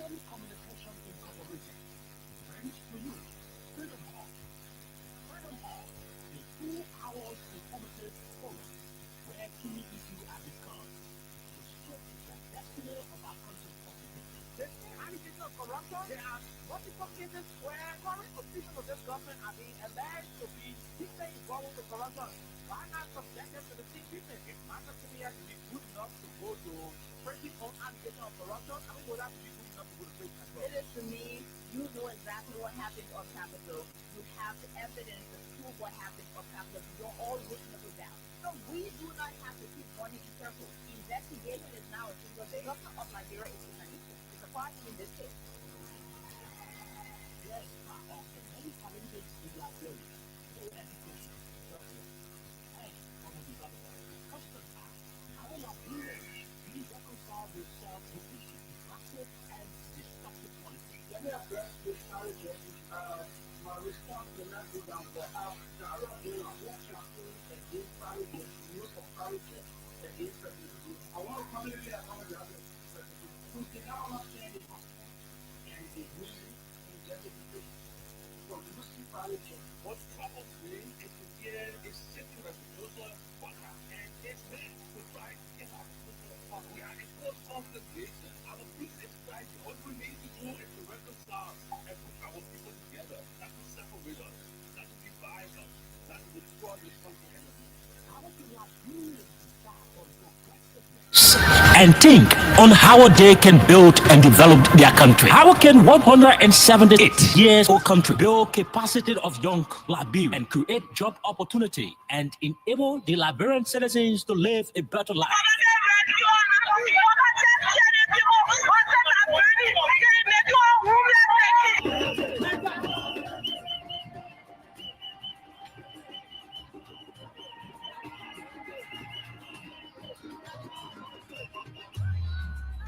Communication Incorporated brings to you Reedom Hub. Reedom Hub, a 2 hours informative forum where key issues are discussed to shape the destiny of our country's possibility. There's no allegation of corruption. There are multiple cases where current officials of this government are being alleged to be deeply involved with corruption. Why not subject them to the same treatment? If Martha Senior to be good enough to go to prison on allegation of corruption, I mean, would have to be good enough to go to prison as well. It is to me, you know exactly what happened on Capitol. You have the evidence to prove what happened on Capitol. You're all reasonable down. So we do not have to keep running in circles. Investigation is now a single day. The government of Nigeria is an issue. It's a party in this case. Yes, of the many challenges in their area, no education, justice, and common development. Questions are, how will our leaders really reconcile themselves with issues, massive and destructive policies? Let me address this challenge. My response will not be down for how the other day on what campaign against marriage, use of marriage against feminism. I want to publicly apologize to we did not understand it and it really justification for using marriage. What troubles me is to hear a sitting revolution and it's meant to try to get out of we are in close congregation. Our business Christ, what we need to do is to reconcile and put our people together, not to separate us, not to divide us, not to destroy this country enemy. How do you not use that on and think on how they can build and develop their country. How can 178 years old country build capacity of young Liberians and create job opportunity and enable the Liberian citizens to live a better life?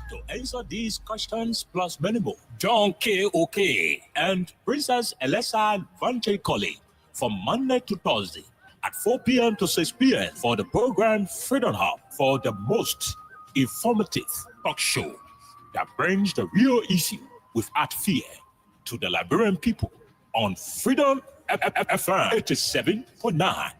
To answer these questions plus many more, John K. OK and Princess Elessa Vanche from Monday to Thursday at 4 p.m. to 6 p.m. for the program Reedom Hub for the most informative talk show that brings the real issue without fear to the Liberian people on Freedom FM 87.9.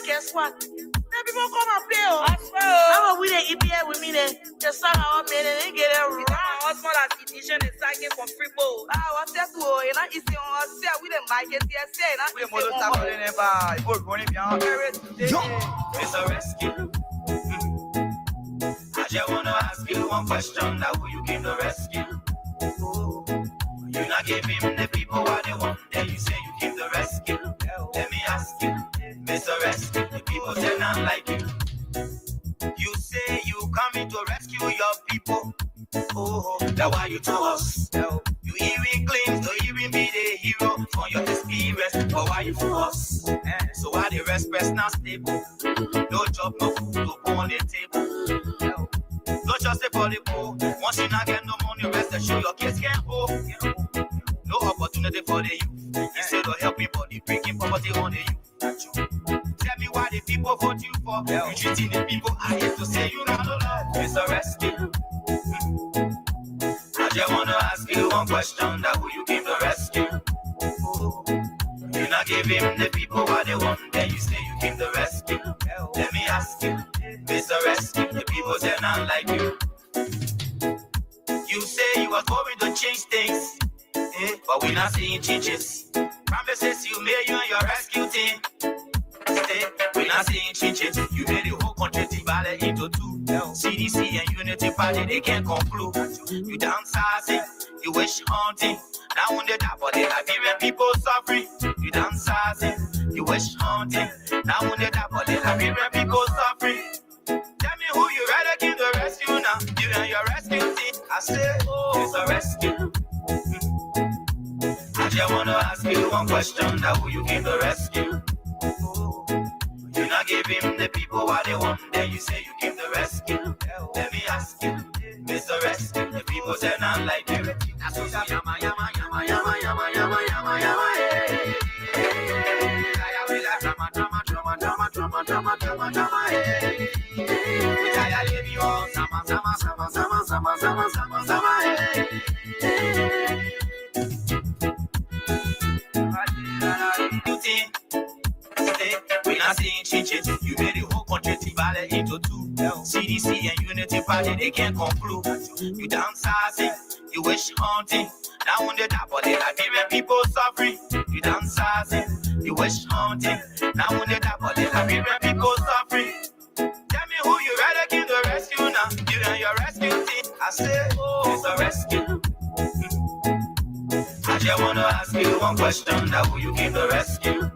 Guess what? Now people come and play. How we they EPA with me there? Just saw how I made it and get it right. What's more like edition is taking from free bowl. What's that? Oh, and I is the on say we the mic is here say na. We mo lo ta ko le ba. Ibo running behind. It's a rescue. I just wanna ask you one question. Now who you came to rescue? You not give him the people what they want. Then you say you came to rescue. Let me ask you. Mr. Rescue, the people say not like you. You say you coming to rescue your people. Oh, that's why you to us. You even claim to even be the hero for your experience. But why you for us? So why the rest not stable? No job, no food, no on the table. No just for the poor. Once you not get no money, rest assured your kids can't go. No opportunity for the youth. Instead of helping body, bringing poverty on the youth. Tell me people vote you for. You treating the people I hate to say you not love. Mr. Rescue. I just wanna ask you one question, that who you came to rescue? You not give him the people what they want, then you say you came to rescue. Let me ask you, Mr. Rescue, the people say not like you. You say you was going to change things, but we not seeing changes. Promises you made, you and your rescue team. We not seeing changes. You made the whole country divided into two. CDC and Unity Party, they can't conclude. You downsizing, you wish hunting. Now on the top of the Liberian people suffering. You downsizing, you wish hunting. Now on the top of the Liberian people suffering. Tell me who you rather give the rescue now. You and your rescue team. I say, it's a rescue. I just wanna ask you one question, that who you give the rescue? You not give him the people what they want, then you say you give the rescue. Let me ask you, Mr. Rescue, the people say not like you. That's what yama yama yama yama yama yama yama yama. Drama drama drama drama drama drama drama drama. We tired leave you all sama sama sama sama sama sama sama sama. We not seeing changes. You made the whole country divided into two. CDC and Unity Party, they can't conclude. You downsizing, you wish hunting. Now on the top of the Liberian people suffering. You downsizing, you wish hunting. Now on the top of the Liberian people suffering. Tell me who you rather give the rescue now. You and your rescue team. I say, it's a rescue. I just wanna ask you one question, that who you give the rescue?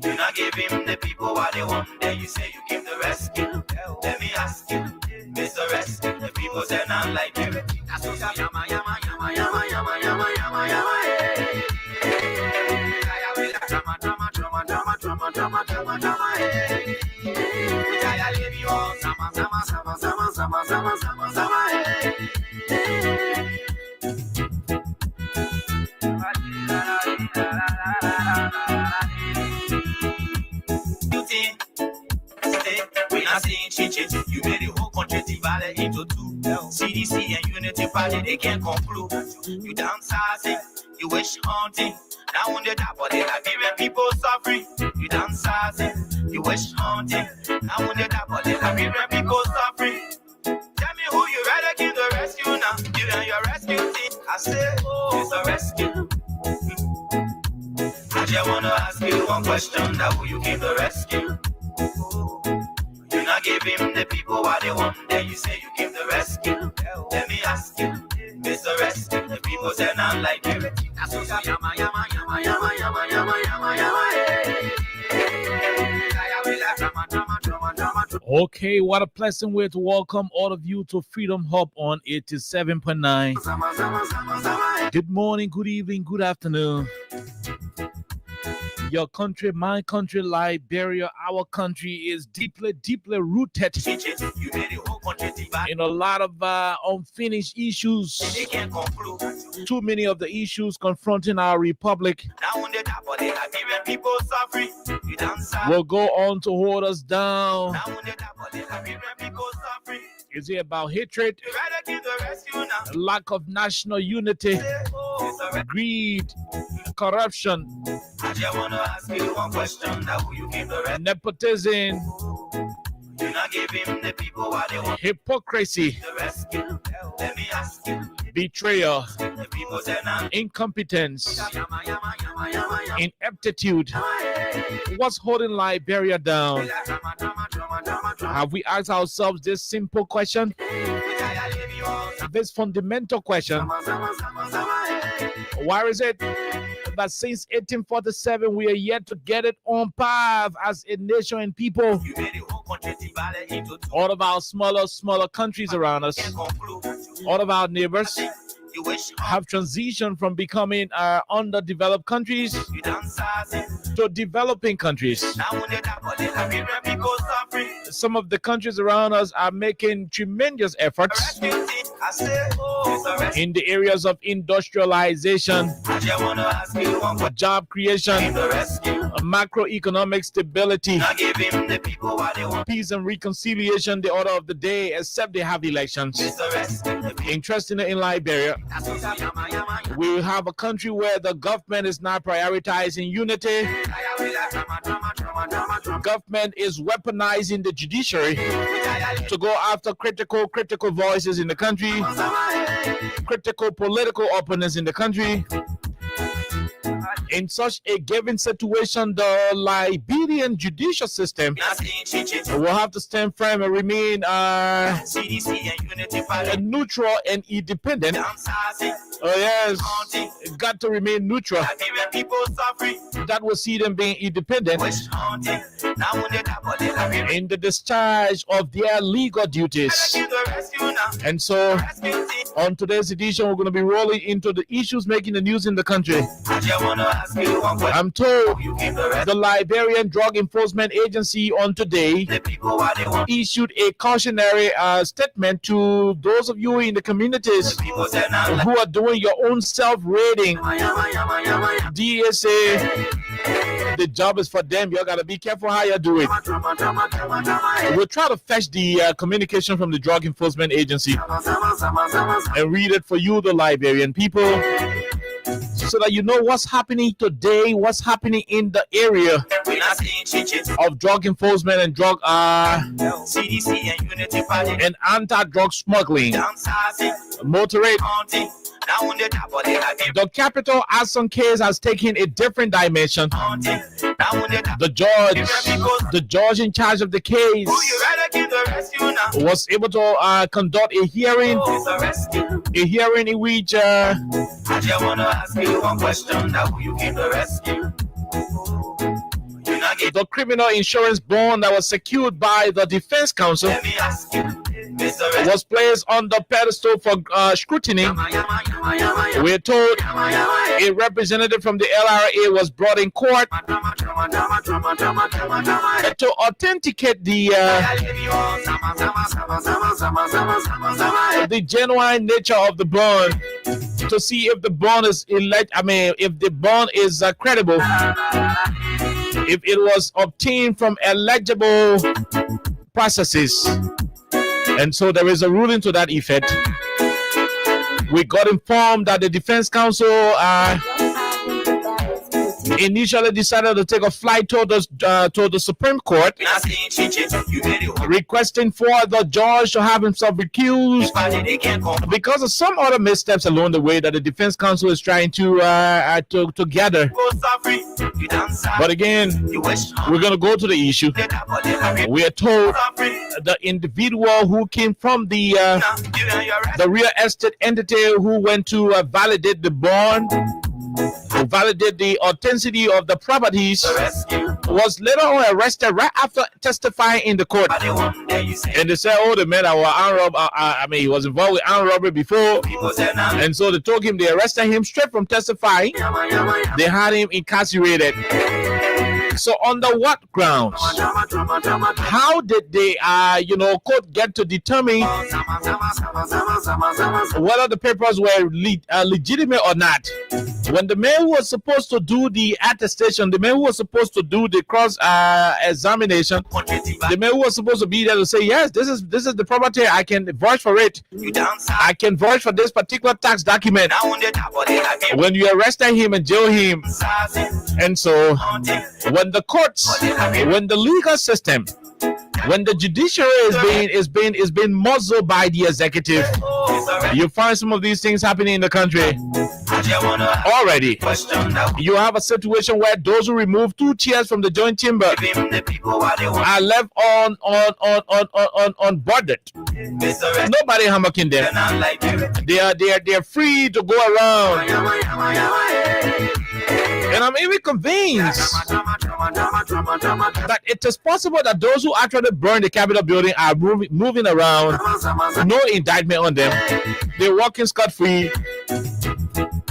You not give him the people what they want, then you say you give the rescue. Let me ask you, Mr. Rescue, the people say not like you. That's what yama yama yama yama yama yama yama yama. Drama drama drama drama drama drama drama drama. We tired leave you all sama sama sama sama sama sama sama sama. We not seeing changes. You made the whole country divided into two. CDC and Unity Party, they can't conclude. You downsizing, you wish hunting. Now on the top of the Liberian people suffering. You downsizing, you wish hunting. Now on the top of the Liberian people suffering. Tell me who you rather give the rescue now. You and your rescue team. I say, it's a rescue. I just wanna ask you one question, that who you give the rescue? You not give him the people what they want, then you say you give the rescue. Let me ask you, Mr. Rescue, the people say not like you. That's what yama yama yama yama yama yama yama yama. Okay, what a pleasant way to welcome all of you to Reedom Hub on 87.9. Good morning, good evening, good afternoon. Your country, my country, Liberia, our country is deeply, deeply rooted in a lot of unfinished issues. Too many of the issues confronting our republic will go on to hold us down. Is it about hatred, lack of national unity, greed, corruption, nepotism, hypocrisy, betrayal, incompetence, ineptitude? What's holding Liberia down? Have we asked ourselves this simple question? This fundamental question. Why is it that since 1847 we are yet to get it on path as a nation and people? All of our smaller countries around us, all of our neighbors have transitioned from becoming underdeveloped countries to developing countries. Some of the countries around us are making tremendous efforts in the areas of industrialization, job creation, macroeconomic stability, Not give him the people what they want. peace and reconciliation, the order of the day, except they have elections. Mr. Rescue the people. Interestingly, in Liberia, That's what I'm yama. we have a country where the government is not prioritizing unity. Government is weaponizing the judiciary to go after critical voices in the country, critical political opponents in the country. In such a given situation, the Liberian judicial system will have to stand firm and remain CDC and Unity Party. neutral and independent. Oh yes, it got to remain neutral. Liberian people suffering. That will see them being independent Witch hunting. Now when they tap on the Liberian. in the discharge of their legal duties. The rescue now. And so, Rescue team. on today's edition, we're going to be rolling into the issues making the news in the country. I just wanna ask you one question. I'm told You keep the rest. the Liberian Drug Enforcement Agency on today The people what they want. issued a cautionary statement to those of you in the communities The people say now like who are doing your own self-rating. yama. DSA, the job is for them. You got to be careful how you do it. We'll try to fetch the communication from the Drug Enforcement Agency and read it for you, the Liberian people, so that you know what's happening today, what's happening in the area We not saying chiches. of drug enforcement and drug CDC and Unity Party. and anti-drug smuggling. Downsizing. Motorate. Haunting. Now when they tap on the Liberian. The capital Action case has taken a different dimension. Haunting. Now when they tap. The judge in charge of the case Who you rather give the rescue now? was able to conduct a hearing It's a rescue. in which I just wanna ask you one question. Now who you give the rescue? You not get. the criminal insurance bond that was secured by the defense counsel Let me ask you, Mr. Rescue. was placed on the pedestal for scrutiny. Yama. We're told a representative from the LRA was brought in court to authenticate the genuine nature of the bond, to see if the bond is if the bond is credible, if it was obtained from eligible processes. And so there is a ruling to that effect. We got informed that the defense counsel initially decided to take a flight to the Supreme Court, Not saying chiches. You made it. requesting for the judge to have himself recused Party they can't come. because of some other missteps along the way that the defense counsel is trying to gather. Go suffering. You dance. But again, You wish. we're going to go to the issue. They tap on the Liberian. We are told Suffering. the individual who came from Now you and your rescue. the real estate entity who went to validate the bond, to validate the authenticity of the properties, The rescue. was later on arrested right after testifying in the court. But they one day you say. And they said, oh, the man that was armed robbery, he was involved with armed robbery before. People say now. And so they told him, they arrested him straight from testifying. Yama. They had him incarcerated. So under what grounds? How did they, court get to determine whether the papers were legitimate or not? When the man who was supposed to do the attestation, the man who was supposed to do the cross examination, the man who was supposed to be there to say, yes, this is the property, I can vouch for it, You dance. I can vouch for this particular tax document. Now when they tap on the Liberian. When you arrested him and jail him, and so Haunting. when the courts, when the legal system, when the judiciary is being muzzled by the executive, you find some of these things happening in the country I just wanna ask already. question now. You have a situation where those who remove 2 chairs from the joint chamber Give him the people what they want. are left unboarded. Mr. Rescue. Nobody hammocking them. They're not like you. They are free to go around. And I'm even convinced that it is possible that those who actually burned the Capitol building are moving around, no indictment on them. They're walking scot-free.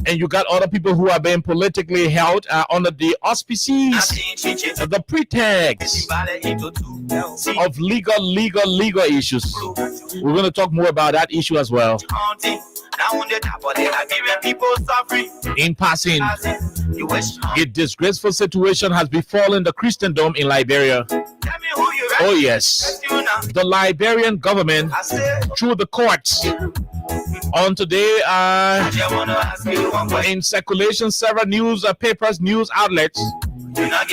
And you got other people who are being politically held under the auspices, the pretext of legal issues. We're going to talk more about that issue as well. Now when they tap on the Liberian people suffering. In passing, You wish A disgraceful situation has befallen the Christendom in Liberia. Tell me who you Oh yes, the Liberian government through the courts. On today, in circulation, several news papers, news outlets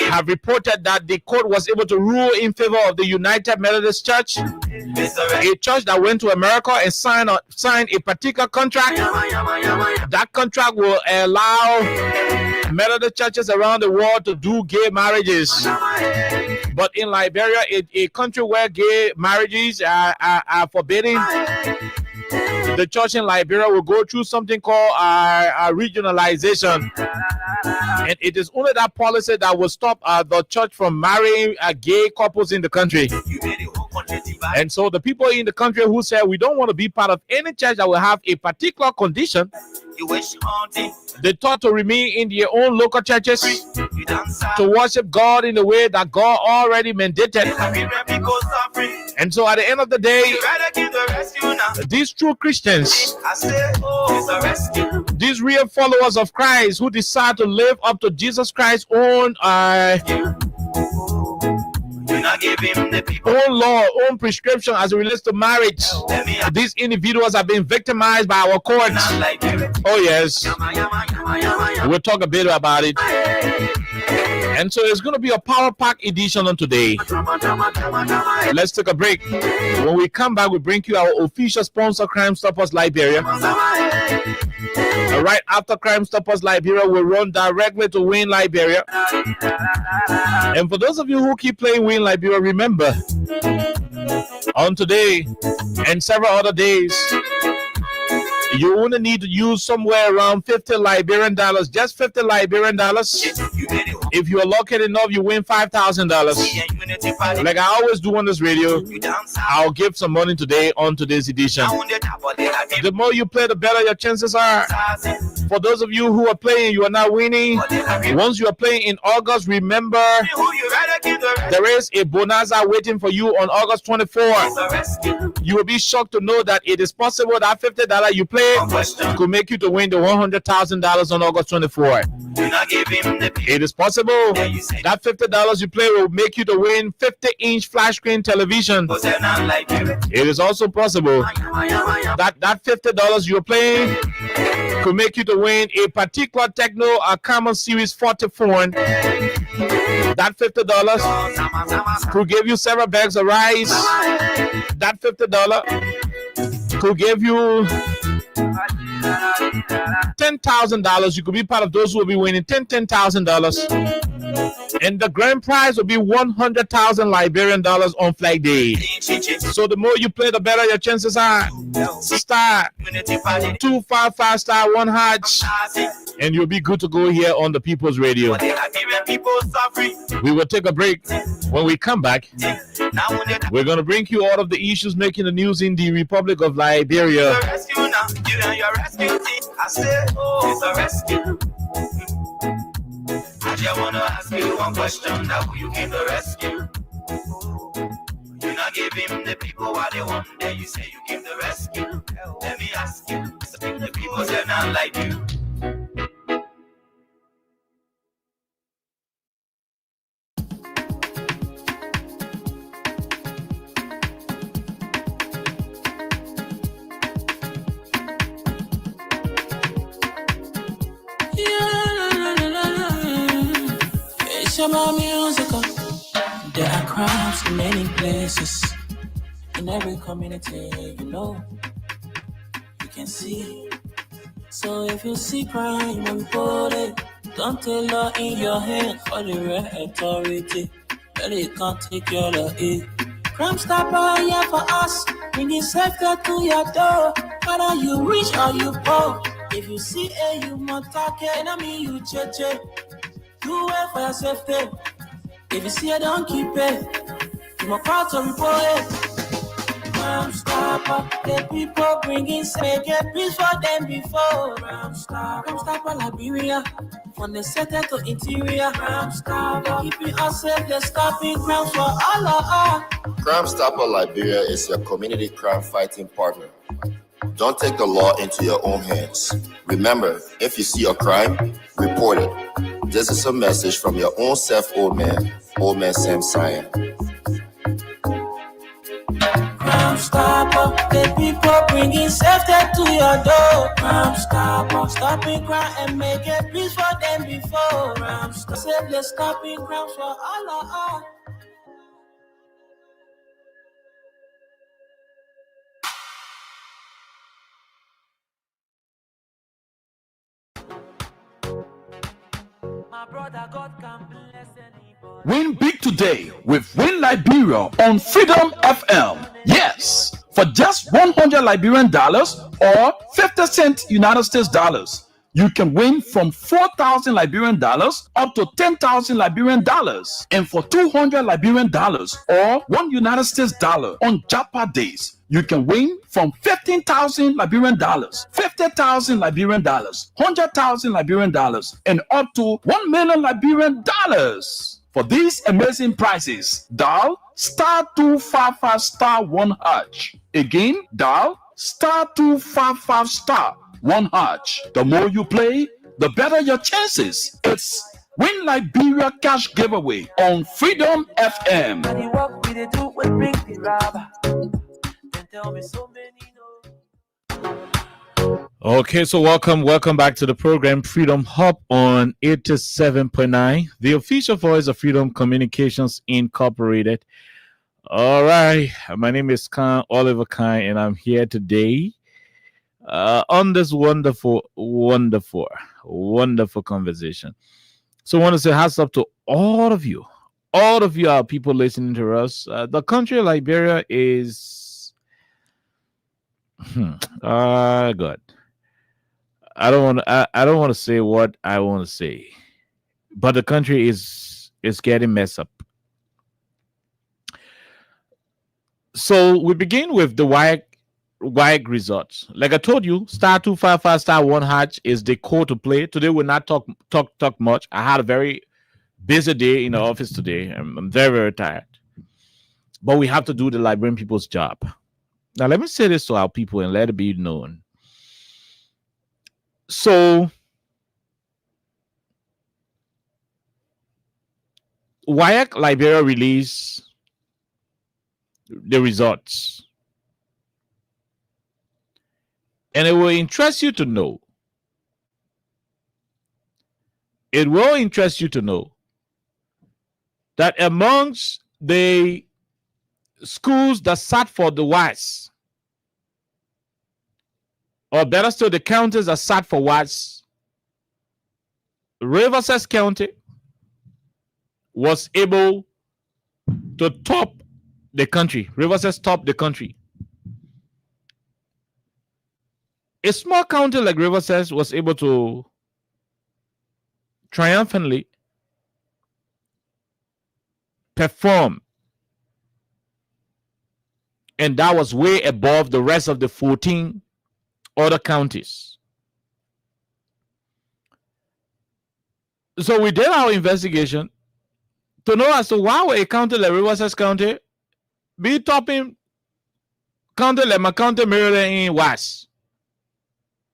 have reported that the court was able to rule in favor of the United Methodist Church, a church that went to America and signed a particular contract. That contract will allow Methodist churches around the world to do gay marriages. But in Liberia, a country where gay marriages are forbidden, the church in Liberia will go through something called regionalization. And it is only that policy that will stop the church from marrying gay couples in the country. And so the people in the country who say we don't want to be part of any church that will have a particular condition, they thought to remain in their own local churches to worship God in the way that God already mandated. And so at the end of the day, these true Christians, these real followers of Christ who decide to live up to Jesus Christ's own law, own prescription as it relates to marriage, these individuals have been victimized by our courts. Oh yes, we'll talk a bit about it. And so it's going to be a power pack edition on today. Let's take a break. When we come back, we bring you our official sponsor, Crime Stoppers Liberia. Right after Crime Stoppers Liberia, we'll run directly to Win Liberia. And for those of you who keep playing Win Liberia, remember, on today and several other days, you only need to use somewhere around $50 Liberian, just $50 Liberian. If you are lucky enough, you win $5,000. Like I always do on this radio, I'll give some money today on today's edition. The more you play, the better your chances are. For those of you who are playing, you are not winning. Once you are playing in August, remember there is a bonanza waiting for you on August 24th. You will be shocked to know that it is possible that $50 you play could make you to win the $100,000 on August 24th. It is possible that $50 you play will make you to win 50-inch flash screen television. It is also possible that $50 you're playing could make you to win a particular Techno Common Series 40 phone. That $50 could give you several bags of rice. That $50 could give you $10,000. You could be part of those who will be winning $10,000. And the grand prize will be 100,000 Liberian dollars on Flag Day. So the more you play, the better your chances are. Star 255 star 1 hatch, and you'll be good to go here on the People's Radio. We will take a break. When we come back, we're going to bring you all of the issues making the news in the Republic of Liberia. I just wanna ask you one question, now who you came to rescue? You not give him the people what they want, then you say you came to rescue. Let me ask you, the people say not like you. About musical. There are crimes in many places, in every community, you can see. So if you see crime, report it. Don't take law in your hand for the right authority. Really can't take your law in. Crime Stopper here for us, bringing safety to your door. Whether you rich or you poor, if you see a human target, enemy you cheche. Do it for your safety. If you see it, don't keep it. You are proud to report it. Crime Stopper, the people bringing make a peace for them before. Crime Stopper Liberia, from the center to interior. Crime Stopper, keeping us safe, they're stopping crimes for all of us. Crime Stopper Liberia is your community crime fighting partner. Don't take the law into your own hands. Remember, if you see a crime, report it. This is a message from your own self, old man Sam Cyan. Crime Stopper, the people bringing safety to your door. Crime Stopper, stopping crime and making peace for them before. Crime Stopper, safely stopping crimes for all of us. My brother God can bless anybody. Win big today with Win Liberia on Freedom FM. Yes, for just $100 Liberian dollars or 50 cent United States dollars, you can win from 4,000 Liberian dollars up to 10,000 Liberian dollars. And for $200 Liberian dollars or $1 United States dollar on Japa days, you can win from 15,000 Liberian dollars, 50,000 Liberian dollars, 100,000 Liberian dollars, and up to 1 million Liberian dollars. For these amazing prizes, dial *255*1#. Again, dial *255*1#. The more you play, the better your chances. It's Win Liberia Cash Giveaway on Freedom FM. And the work we do will bring the rubber. Tell me so many know. Okay, so welcome back to the program Freedom Hub on 87.9, the official voice of Freedom Communications Incorporated. All right, my name is Oliver Khan, and I'm here today on this wonderful conversation. So I want to say hats up to all of you. All of you are people listening to us. The country of Liberia is God. I don't want to say what I want to say, but the country is getting messed up. So we begin with the WAEC results. Like I told you, *255*1# is the code to play. Today we'll not talk much. I had a very busy day in the office today. I'm very, very tired. But we have to do the Liberian people's job. Now, let me say this to our people and let it be known. So, WAEC Liberia released the results. And it will interest you to know. It will interest you to know that amongst the schools that sat for the WAS, or better still, the counties that sat for WAS, Rivercess County was able to top the country. Rivercess topped the country. A small county like Rivercess was able to triumphantly perform, and that was way above the rest of the 14 other counties. So we did our investigation to know as to why would a county like Rivercess County be topping county like McCounty, Maryland in WAS,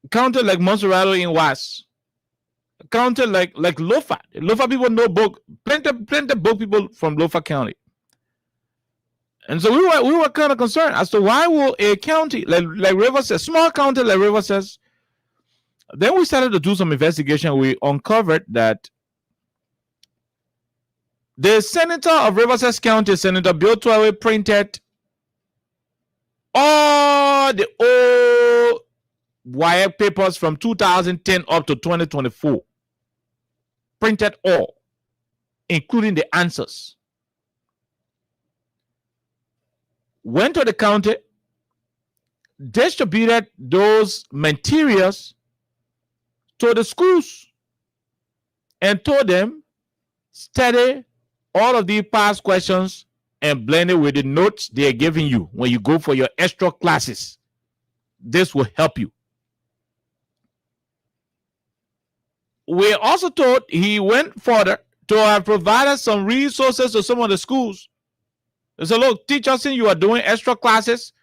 county like Monserrato in WAS, county like Lofa. Lofa people know book, plenty book people from Lofa County. And so we were kind of concerned as to why will a county like Rivercess, small county like Rivercess. Then we started to do some investigation. We uncovered that the senator of Rivercess County, Senator Bill Twawe, printed all the old WAEC papers from 2010 up to 2024. Printed all, including the answers. Went to the county, distributed those materials to the schools, and told them, study all of these past questions and blend it with the notes they are giving you when you go for your extra classes. This will help you. We also told he went further to have provided some resources to some of the schools. So look, teachers, since you are doing extra classes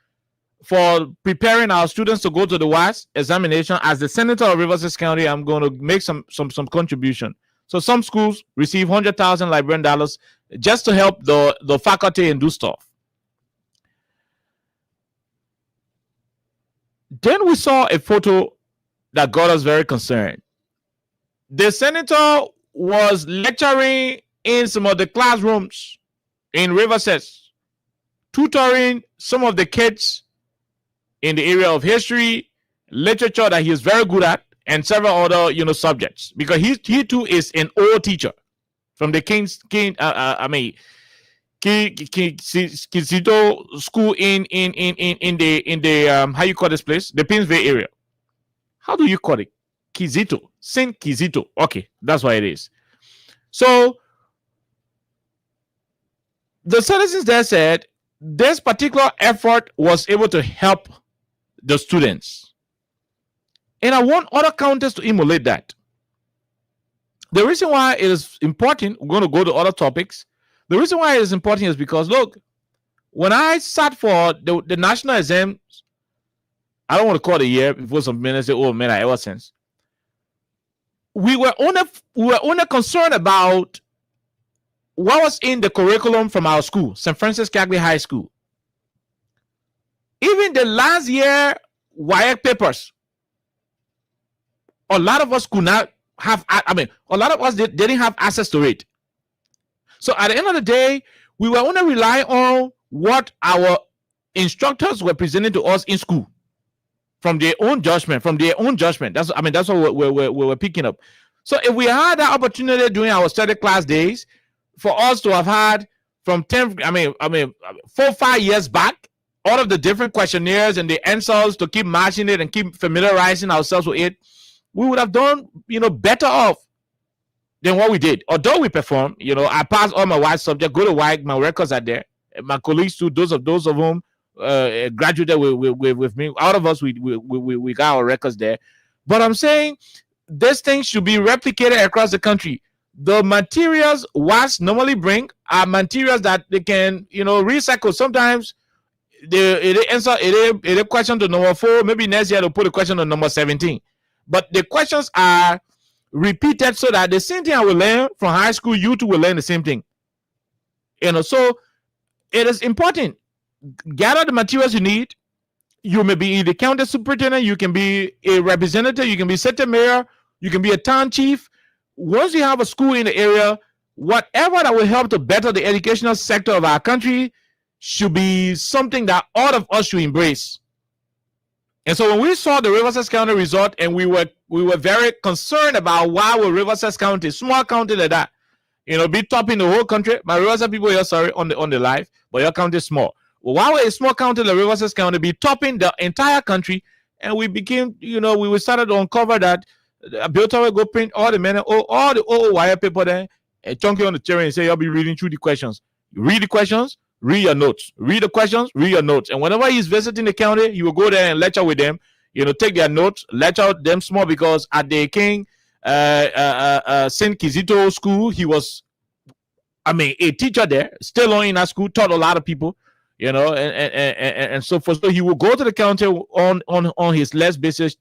for preparing our students to go to the WAS examination, as the senator of Rivercess County, I'm going to make some contribution. So some schools receive $100,000 librarian dollars just to help the faculty and do stuff. Then we saw a photo that got us very concerned. The senator was lecturing in some of the classrooms in Rivercess, tutoring some of the kids in the area of history, literature that he is very good at, and several other subjects, because he too is an old teacher from the Kizito school in the how you call this place, the Pennsylvania area. How do you call it? Kizito, Saint Kizito. Okay, that's what it is. So the citizens there said this particular effort was able to help the students, and I want other counties to emulate that. The reason why it is important, we're going to go to other topics. The reason why it is important is because, look, when I sat for the national exams, I don't want to call it a year before some minutes say, oh man, ever since. We were only concerned about what was in the curriculum from our school, St. Francis Catholic High School. Even the last year WIAC papers, a lot of us could not have, a lot of us didn't have access to it. So at the end of the day, we were only relying on what our instructors were presenting to us in school from their own judgment, That's what we're picking up. So if we had that opportunity during our study class days for us to have had from 4 5 years back, all of the different questionnaires and the answers to keep matching it and keep familiarizing ourselves with it, we would have done, better off than what we did. Although we performed, I passed all my WIAC subjects, go to WIAC, my records are there. My colleagues too, those of whom graduated with me, out of us, we got our records there. But I'm saying this thing should be replicated across the country. The materials WAS normally bring are materials that they can, recycle. Sometimes they answer a question to number 4. Maybe next year they'll put a question on number 17. But the questions are repeated so that the same thing I will learn from high school, you too will learn the same thing. So it is important. Gather the materials you need. You may be the county superintendent, you can be a representative, you can be city mayor, you can be a town chief. Once you have a school in the area, whatever that will help to better the educational sector of our country should be something that all of us should embrace. And so when we saw the Rivercess County result, and we were very concerned about why would Rivercess County, small county like that, be topping the whole country. My Rivercess people here, sorry, on the live, but your county is small. Well, why would a small county like Rivercess County be topping the entire country? And we became, we started to uncover that Biota will go print all the old wire paper there, and chunk it on the chair and say, you'll be reading through the questions. You read the questions, read your notes. Read the questions, read your notes. And whenever he's visiting the county, you will go there and lecture with them. Take their notes, lecture them small, because at the King Saint Kizito school, he was, a teacher there, still on in that school, taught a lot of people, and so forth. So he will go to the county on his less basis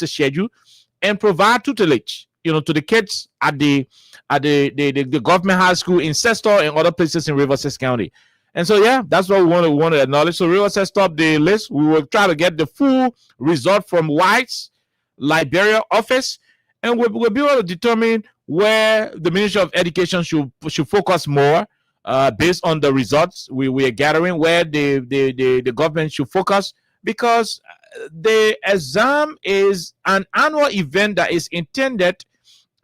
schedule and provide tutelage, to the kids at the government high school in Sestor and other places in Rivercess County. And so, yeah, that's what we want to acknowledge. So Rivercess top the list. We will try to get the full result from White's Liberia office, and we'll be able to determine where the Ministry of Education should focus more based on the results we are gathering, where the government should focus, because the exam is an annual event that is intended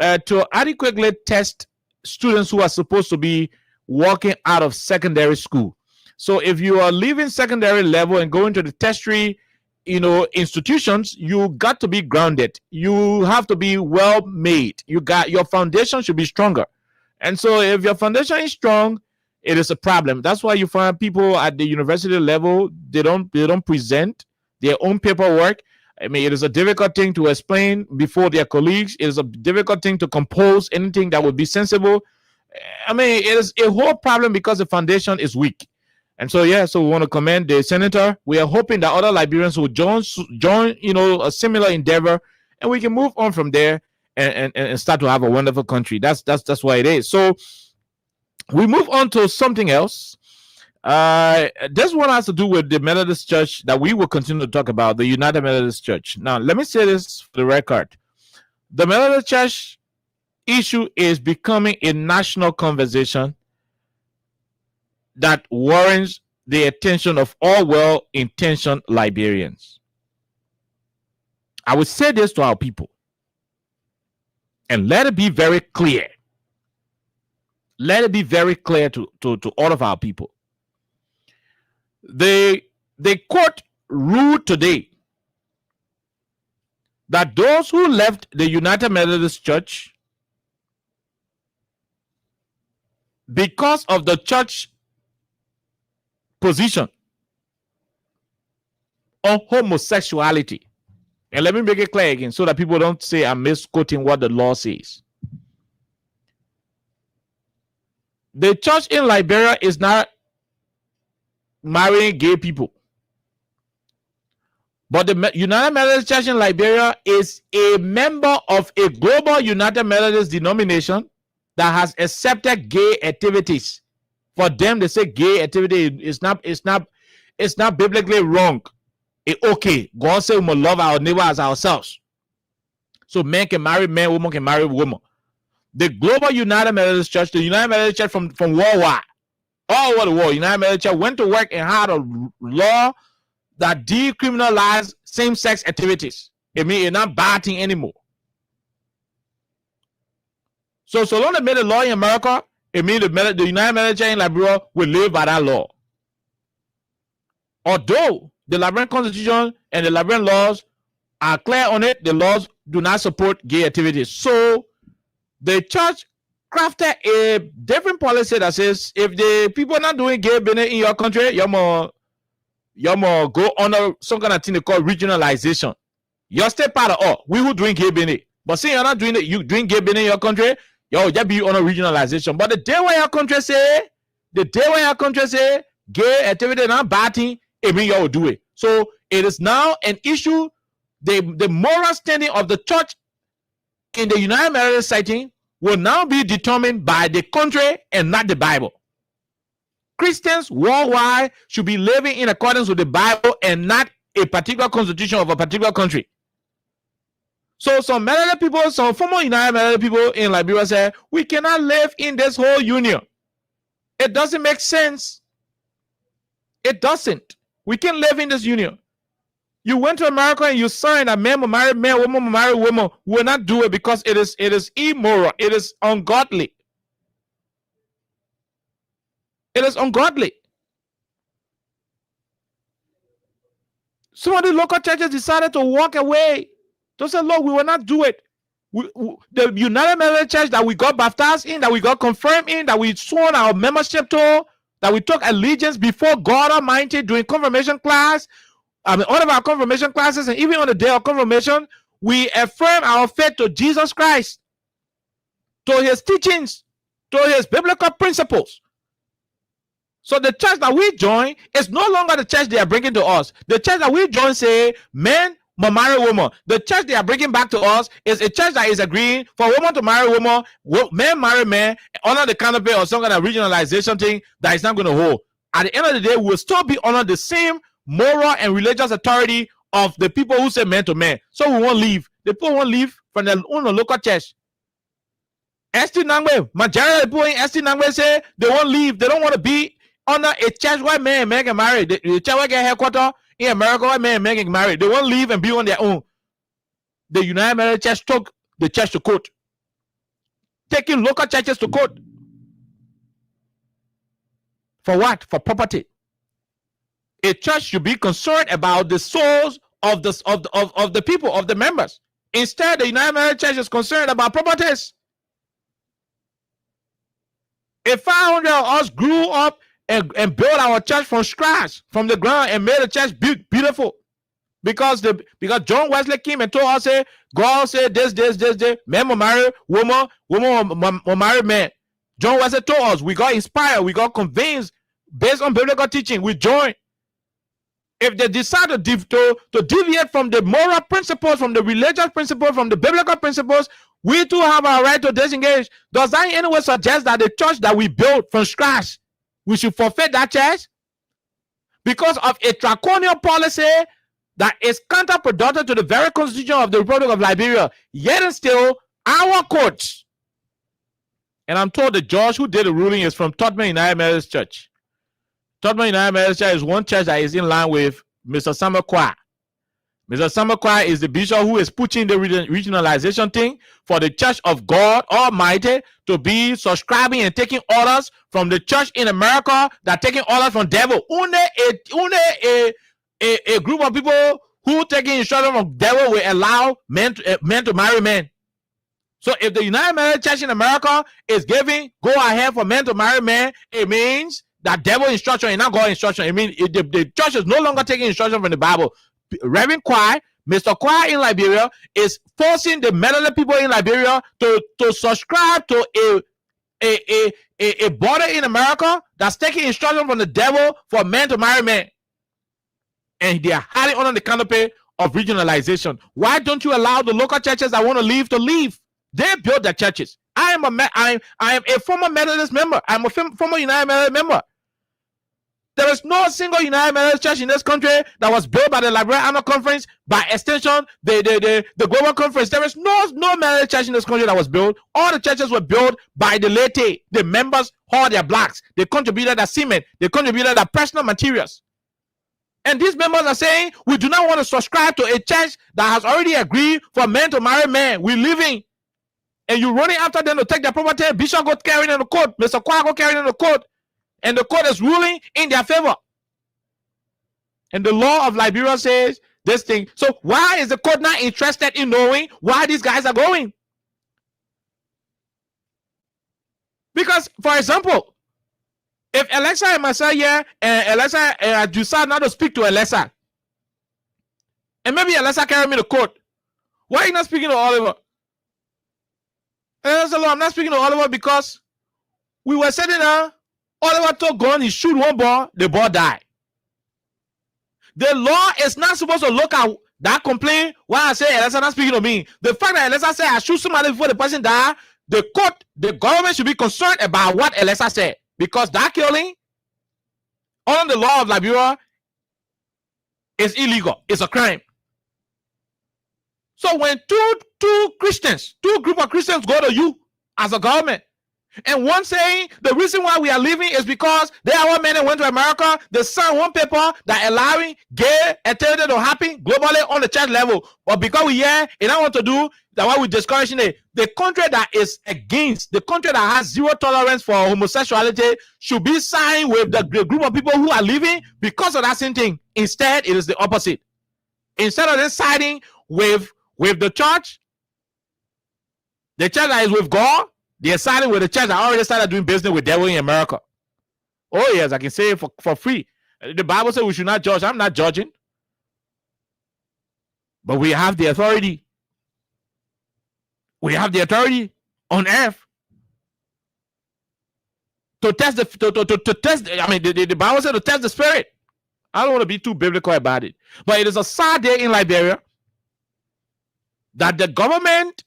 to adequately test students who are supposed to be walking out of secondary school. So if you are leaving secondary level and going to the tertiary, institutions, you got to be grounded. You have to be well made. Your foundation should be stronger. And so if your foundation is strong, it is a problem. That's why you find people at the university level, they don't present their own paperwork. It is a difficult thing to explain before their colleagues. It is a difficult thing to compose anything that would be sensible. It is a whole problem because the foundation is weak. And so, yeah, so we want to commend the senator. We are hoping that other Liberians will join, a similar endeavor, and we can move on from there and start to have a wonderful country. That's what it is. So we move on to something else. This one has to do with the Methodist Church that we will continue to talk about, the United Methodist Church. Now, let me say this for the record. The Methodist Church issue is becoming a national conversation that warrants the attention of all well-intentioned Liberians. I would say this to our people, and let it be very clear. Let it be very clear to all of our people. The court ruled today that those who left the United Methodist Church because of the church position on homosexuality, and let me make it clear again so that people don't say I'm misquoting what the law says. The church in Liberia is not marrying gay people, but the United Methodist Church in Liberia is a member of a global United Methodist denomination that has accepted gay activities. For them, they say gay activity is not biblically wrong. It's okay. God said we must love our neighbor as ourselves. So men can marry men, women can marry women. The global United Methodist Church, the United Methodist Church from worldwide, all over the world, United Methodist Church went to work and had a law that decriminalized same-sex activities. It means it's not bad thing anymore. So long they made a law in America, it means the United Methodist Church in Liberia will live by that law. Although the Liberian Constitution and the Liberian laws are clear on it, the laws do not support gay activities. So the church crafted a different policy that says if the people are not doing gay business in your country, you must go under some kind of thing they call regionalization. You're still part of all. We who doing gay business. But see, you're not doing it, you doing gay business in your country, yo, just be on a regionalization. But the day when your country say gay activity is not bad thing, it means you will do it. So it is now an issue. The moral standing of the church in the United Methodist setting will now be determined by the country and not the Bible. Christians worldwide should be living in accordance with the Bible and not a particular constitution of a particular country. So some Methodist people, some former United Methodist people in Liberia say, we cannot live in this whole union. It doesn't make sense. It doesn't. We can't live in this union. You went to America and you signed that men will marry men, women will marry women. We will not do it because it is immoral. It is ungodly. It is ungodly. Some of the local churches decided to walk away. They said, Lord, we will not do it. The United Methodist Church that we got baptized in, that we got confirmed in, that we sworn our membership to, that we took allegiance before God Almighty during confirmation class, all of our confirmation classes, and even on the day of confirmation, we affirm our faith to Jesus Christ, to his teachings, to his biblical principles. So the church that we join is no longer the church they are bringing to us. The church that we join say, men must marry women. The church they are bringing back to us is a church that is agreeing for women to marry women, men marry men, under the canopy or some kind of regionalization thing that is not going to hold. At the end of the day, we'll still be under the same moral and religious authority of the people who say man to man. So we won't leave. The people won't leave from their own local church. ST Nangwe, majority of the people in ST Nangwe say they won't leave. They don't want to be under a church where men and men get married. The church where get headquarters in America where men and men get married. They won't leave and be on their own. The United Methodist Church took the church to court, taking local churches to court. For what? For property. A church should be concerned about the souls of the people, of the members. Instead, the United Methodist Church is concerned about properties. If 500 of us grew up and built our church from scratch, from the ground, and made the church beautiful, because John Wesley came and told us, say, God said this, men will marry women, women will marry men. John Wesley told us, we got inspired, we got convinced based on biblical teaching, we joined. if they decide to deviate from the moral principles, from the religious principles, from the biblical principles, we too have our right to disengage. Does that in any way suggest that the church that we built from scratch, we should forfeit that church? Because of a draconian policy that is counterproductive to the very constitution of the Republic of Liberia, yet and still, our courts, and I'm told the judge who did the ruling is from Tottenham United Methodist Church. Tottenham United Methodist Church is one church that is in line with Mr. Samuel Kwa. Mr. Samuel Kwa is the bishop who is pushing the regionalization thing for the Church of God Almighty to be subscribing and taking orders from the church in America that taking orders from devil. Only a group of people who taking instruction from devil will allow men to marry men. So if the United Methodist Church in America is giving go ahead for men to marry men, it means that devil instruction and not God instruction. It means the church is no longer taking instruction from the Bible. Reverend Kwai, Mr. Kwai in Liberia is forcing the Methodist people in Liberia to subscribe to a body in America that's taking instruction from the devil for men to marry men. And they are hiding under the canopy of regionalization. Why don't you allow the local churches that want to leave to leave? They built their churches. I am a former Methodist member. I'm a former United Methodist member. There is no single United Methodist Church in this country that was built by the Liberian Annual Conference, by extension, the Global Conference. There is no Methodist Church in this country that was built. All the churches were built by the laity. The members hauled their blacks. They contributed their cement. They contributed their personal materials. And these members are saying, we do not want to subscribe to a church that has already agreed for men to marry men. We're living. And you're running after them to take their property. Bishop got carried in the court. Mr. Kwa got carried in the court. And the court is ruling in their favor. And the law of Liberia says this thing. So why is the court not interested in knowing why these guys are going? Because, for example, if Alexa and myself here, and Alexa decide not to speak to Alexa, and maybe Alexa carry me to court, why are you not speaking to Oliver? And I said, I'm not speaking to Oliver because we were sitting there. Oliver took gun, he shoot one ball, the ball died. The law is not supposed to look at that complaint why I say Alexa not speaking to me. The fact that Alexa said I shoot somebody before the person died, the government should be concerned about what Alexa said. Because that killing, under the law of Liberia, is illegal. It's a crime. So when two group of Christians go to you as a government, and one saying the reason why we are leaving is because they are one men that went to America, they signed one paper that allowing gay activity to happen globally on the church level. But because we here, and I want to do that, why we're discouraging it. The country that is against, the country that has zero tolerance for homosexuality should be signed with the group of people who are leaving because of that same thing. Instead, it is the opposite. Instead of them siding with the church that is with God, they're siding with the church that already started doing business with devil in America. Oh yes, I can say it for free. The Bible says we should not judge. I'm not judging. But we have the authority. We have the authority on earth to test to test. I mean, the Bible says to test the spirit. I don't want to be too biblical about it. But it is a sad day in Liberia that the government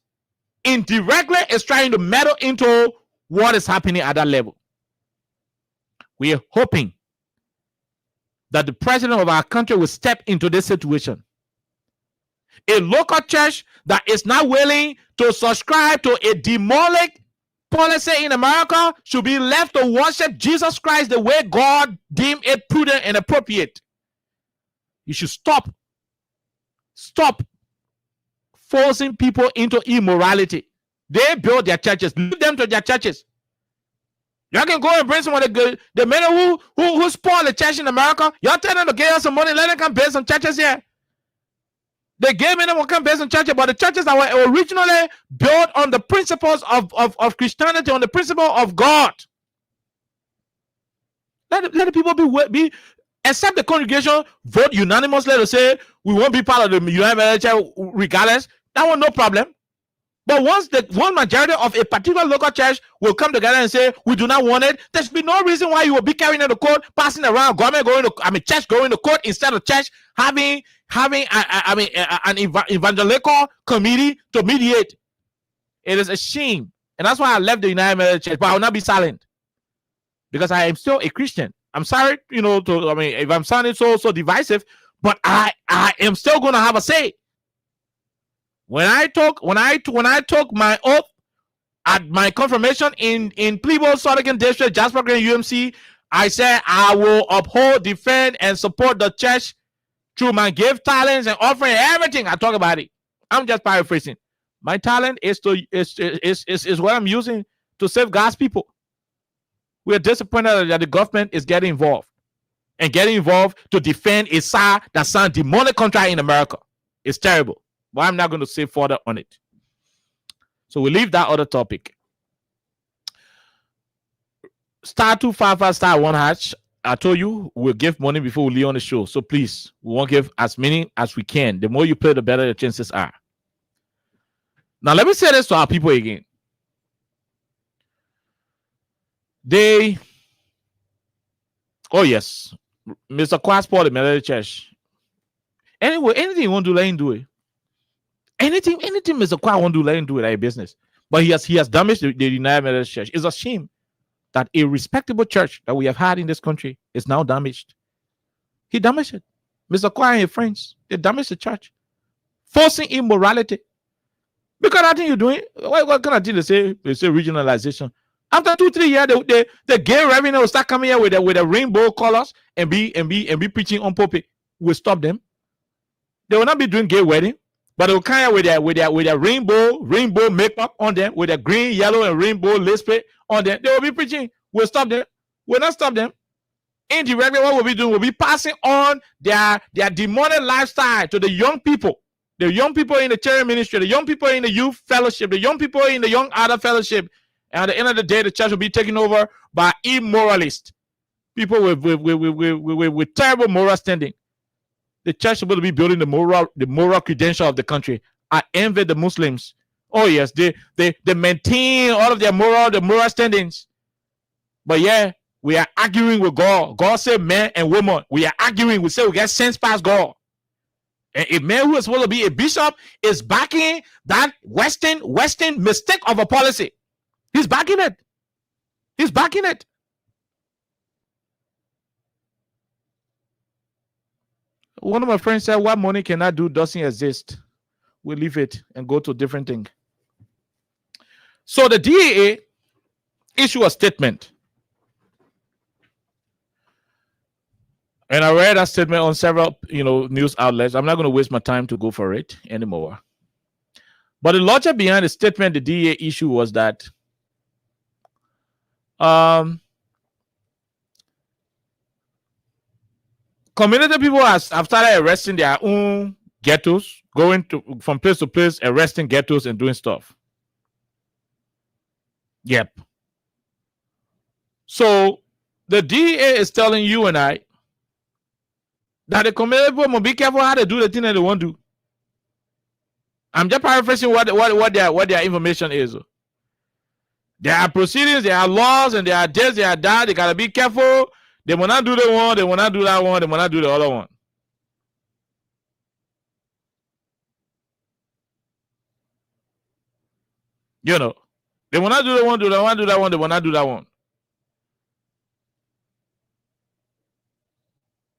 indirectly is trying to meddle into what is happening at that level. We are hoping that the president of our country will step into this situation. A local church that is not willing to subscribe to a demonic policy in America should be left to worship Jesus Christ the way God deemed it prudent and appropriate. You should stop forcing people into immorality. They build their churches. Leave them to their churches. Y'all can go and bring some of the men who spoil the church in America. Y'all tell them to give us some money. Let them come build some churches here. The gay men will come build some churches, but the churches that were originally built on the principles of Christianity, on the principle of God. Let the people be except the congregation vote unanimously to say we won't be part of the United Methodist Church regardless. That was no problem. But once the one majority of a particular local church will come together and say, we do not want it, there should be no reason why you will be carrying out the court, passing around, government going to, church going to court instead of church having an evangelical committee to mediate. It is a shame. And that's why I left the United Methodist Church, but I will not be silent because I am still a Christian. I'm sorry, if I'm sounding so divisive, but I am still going to have a say. When I took my oath at my confirmation in Plebo, Southern District, Jasper Green, UMC, I said I will uphold, defend, and support the church through my gift, talents, and offering everything. I talk about it. I'm just paraphrasing. My talent is what I'm using to save God's people. We are disappointed that the government is getting involved to defend a side that signed demonic contract in America. It's terrible. But I'm not going to say further on it. So we leave that other topic. *255*1#. I told you we'll give money before we leave on the show. So please, we won't give as many as we can. The more you play, the better the chances are. Now, let me say this to our people again. Oh yes, Mr. Quasport, the Methodist Church. Anyway, anything you want to do, let him do it. Anything Mr. Kwa won't do, let him do it at a business. But he has damaged the United Methodist Church. It's a shame that a respectable church that we have had in this country is now damaged. He damaged it. Mr. Kwa and his friends, they damaged the church. Forcing immorality. Because I think you're doing, what kind of thing they say regionalization? After 2-3 years, the gay revenue will start coming here with the rainbow colors and be preaching on pulpit. We'll stop them. They will not be doing gay wedding. But they'll come with their rainbow makeup on them, with a green, yellow, and rainbow lace plate on them. They will be preaching. We'll stop them. We'll not stop them. Indirectly, what we'll be doing, we'll be passing on their demonic lifestyle to the young people. The young people in the charity ministry, the young people in the youth fellowship, the young people in the young adult fellowship. And at the end of the day, the church will be taken over by immoralists. People with terrible moral standing. The church is supposed to be building the moral credential of the country. I envy the Muslims. Oh yes, they maintain all of their moral standings. But yeah, we are arguing with God. God said man and woman. We are arguing. We say we get sense past God. And a man who is supposed to be a bishop is backing that Western mistake of a policy. He's backing it. He's backing it. One of my friends said, what money cannot do doesn't exist. We leave it and go to a different thing. So the DAA issued a statement. And I read that statement on several, news outlets. I'm not going to waste my time to go for it anymore. But the logic behind the statement the DAA issue was that community people have started arresting their own ghettos, going from place to place, arresting ghettos and doing stuff. Yep. So the DA is telling you and I that the community people must be careful how they do the thing that they want to do. I'm just paraphrasing what their information is. There are proceedings, there are laws, and there are this, there are that. They gotta be careful. They will not do the one, they will not do that one, they will not do the other one. They will not do the one, do that one, do that one, they will not do that one.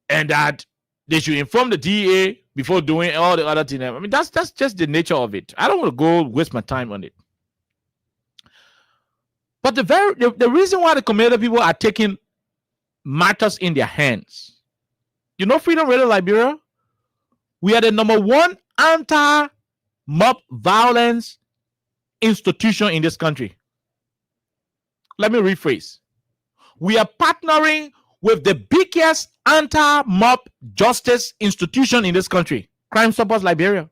And that they should inform the DA before doing all the other things. I mean, that's just the nature of it. I don't want to go waste my time on it. But the reason why the community people are taking matters in their hands. Freedom Radio Liberia, we are the #1 anti-mob violence institution in this country. Let me rephrase. We are partnering with the biggest anti-mob justice institution in this country, Crime Stoppers Liberia.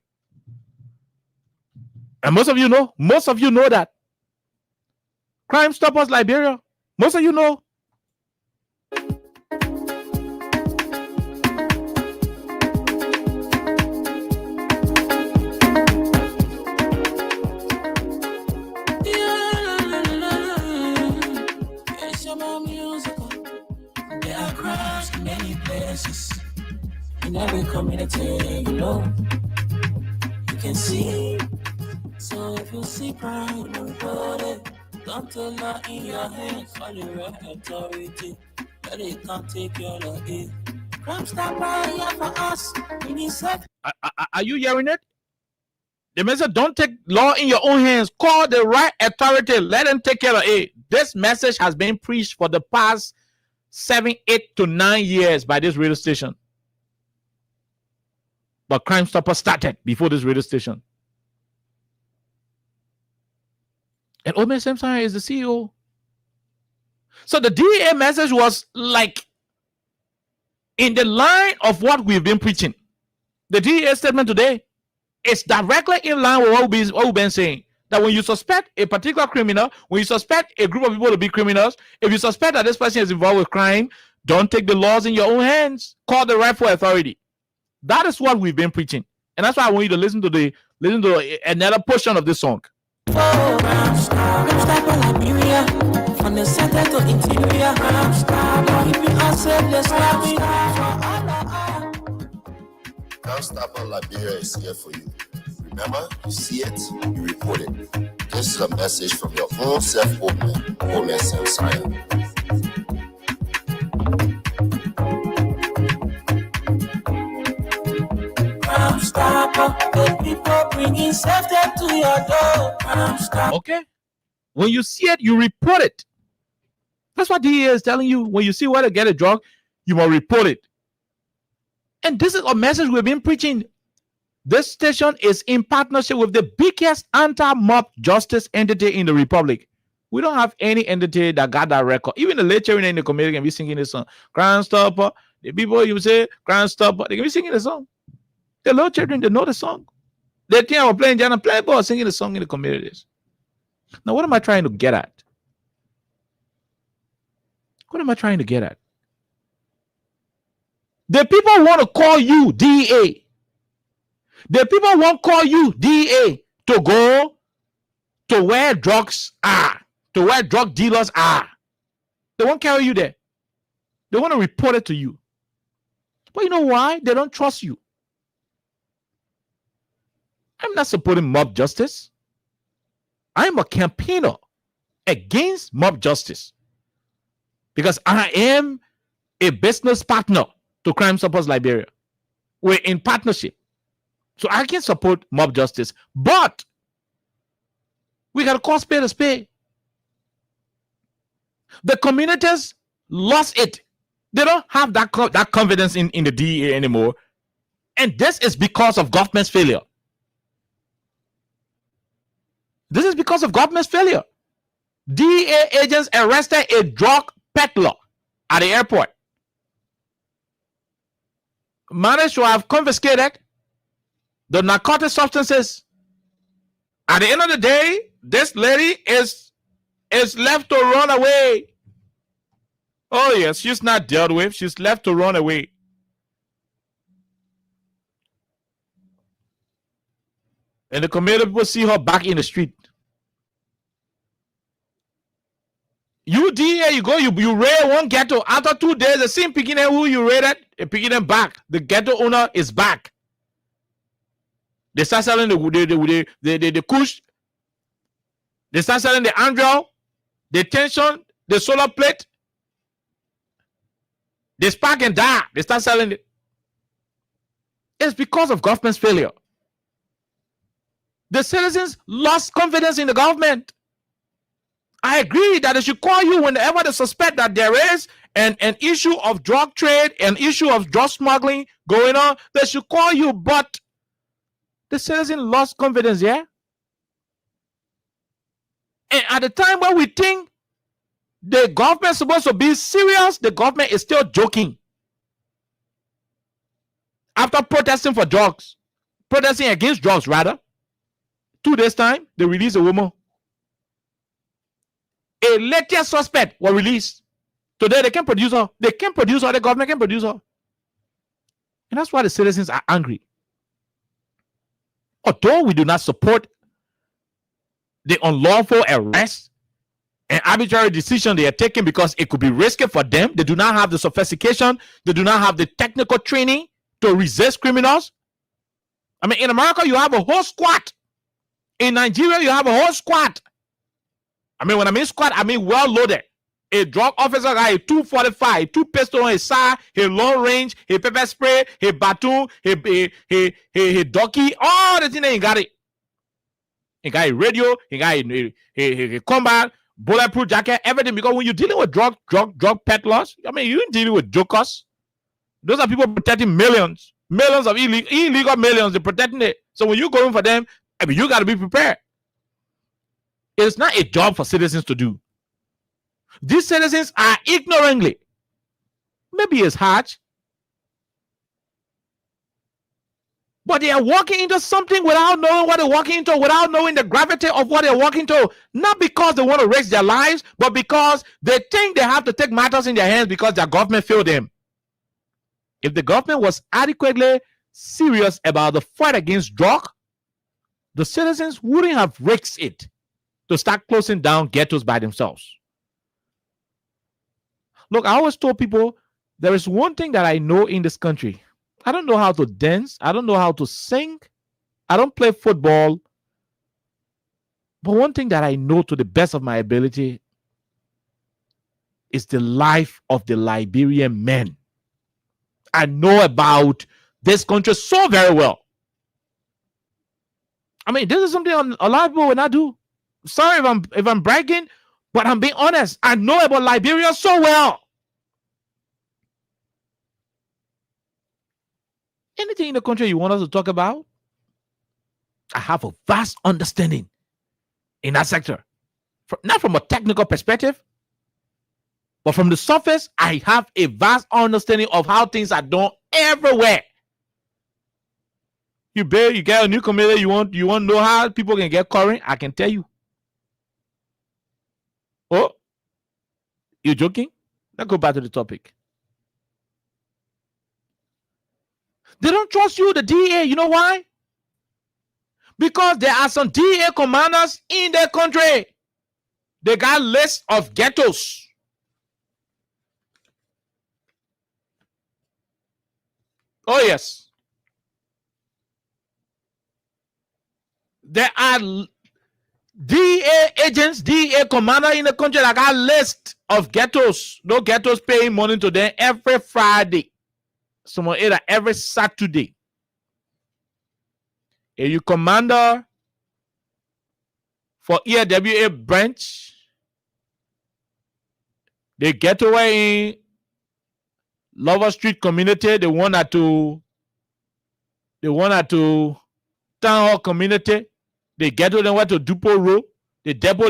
And most of you know that. Crime Stoppers Liberia, most of you know. in every community, you know. You can see. So if you see crime, don't report it. Don't tell law in your hands, all the right authority. But they can't take your law in. Crime stopper here for us. We need safety. Are you hearing it? The message, don't take law in your own hands. Call the right authority. Let them take care of it. This message has been preached for the past 7, 8 to 9 years by this radio station. But Crime Stopper started before this radio station. And Omen Simpson is the CEO. So the DEA message was like in the line of what we've been preaching. The DEA statement today is directly in line with what we've been saying. That when you suspect a particular criminal, when you suspect a group of people to be criminals, if you suspect that this person is involved with crime, don't take the laws in your own hands. Call the rightful authority. That is what we've been preaching. And that's why I want you to listen to another portion of this song. From the center to interior, keeping us safe. Crime Stopper Liberia is here for you. Remember, you see it, you report it. This is a message from your own Omen Simpson. Crime Stopper, the people bringing safety to your door. Crime Stopper. Okay? When you see it, you report it. That's what DEA is telling you. When you see where to get a drug, you must report it. And this is a message we've been preaching. This station is in partnership with the biggest anti-mob justice entity in the Republic. We don't have any entity that got that record. Even the late children in the community can be singing this song. Crime Stopper. The people you say, Crime Stopper, they can be singing the song. The little children, they know the song. They think I'm playing Jana Playboy, singing the song in the communities. Now, what am I trying to get at? What am I trying to get at? The people want to call you DEA. The people won't call you DEA to go to where drugs are, to where drug dealers are. They won't carry you there. They want to report it to you. But you know why? They don't trust you. I'm not supporting mob justice. I'm a campaigner against mob justice because I am a business partner to Crime Stoppers Liberia. We're in partnership. So I can support mob justice, but we got to call spade a spade. The communities lost it. They don't have that confidence in the DEA anymore. And this is because of government's failure. This is because of government's failure. DEA agents arrested a drug peddler at the airport. Managed to have confiscated the narcotic substances. At the end of the day, this lady is left to run away. Oh yes, she's not dealt with. She's left to run away. And the community people see her back in the street. You DEA, you go, you raid one ghetto. After 2 days, the same picking who you raided, they picking them back. The ghetto owner is back. They start selling the kush. They start selling the andro, the tension, the solar plate. They spark and die. They start selling it. It's because of government's failure. The citizens lost confidence in the government. I agree that they should call you whenever they suspect that there is an issue of drug trade, an issue of drug smuggling going on. They should call you, but the citizen lost confidence, yeah? And at the time when we think the government is supposed to be serious, the government is still joking. After protesting for drugs, protesting against drugs, rather, 2 days' time, they released a woman. A latest suspect was released. Today, they can produce her. They can produce her. The government can produce her. And that's why the citizens are angry. Although we do not support the unlawful arrest and arbitrary decision they are taking because it could be risky for them, they do not have the sophistication, they do not have the technical training to resist criminals. I mean, in America, you have a whole squad. In Nigeria, you have a whole squad. I mean, when I mean squad, I mean well loaded. A drug officer got a 245, 2 pistol on his side, a long range, a pepper spray, a baton, a donkey, all the things that he got it. He got a radio, he got a combat, bulletproof jacket, everything. Because when you're dealing with drug peddlers, I mean, you're dealing with jokers. Those are people protecting millions of illegal millions. They're protecting it. So when you're going for them, I mean, you got to be prepared. It's not a job for citizens to do. These citizens are ignorantly, maybe it's harsh, but they are walking into something without knowing what they're walking into, without knowing the gravity of what they're walking into. Not because they want to risk their lives, but because they think they have to take matters in their hands because their government failed them. If the government was adequately serious about the fight against drug, the citizens wouldn't have risked it to start closing down ghettos by themselves. Look, I always told people there is one thing that I know in this country. I don't know how to dance. I don't know how to sing. I don't play football. But one thing that I know to the best of my ability is the life of the Liberian men. I know about this country so very well. I mean, this is something a lot of people will not do. Sorry if I'm bragging, but I'm being honest. I know about Liberia so well. Anything in the country you want us to talk about, I have a vast understanding in that sector. Not from a technical perspective, but from the surface, I have a vast understanding of how things are done everywhere. You get a new community, you want to know how people can get current, I can tell you. Oh, you're joking? Let's go back to the topic. They don't trust you, the DEA. You know why? Because there are some DEA commanders in their country. They got lists of ghettos. Oh, yes. There are DEA agents, DEA commander in the country that got a list of ghettos. Those ghettos paying money to them every Friday. Someone either every Saturday. Are you commander for EAWA branch? The ghetto in Lover Street community, the one at to Town Hall community. They ghetto then went to Dupo Road. They ghetto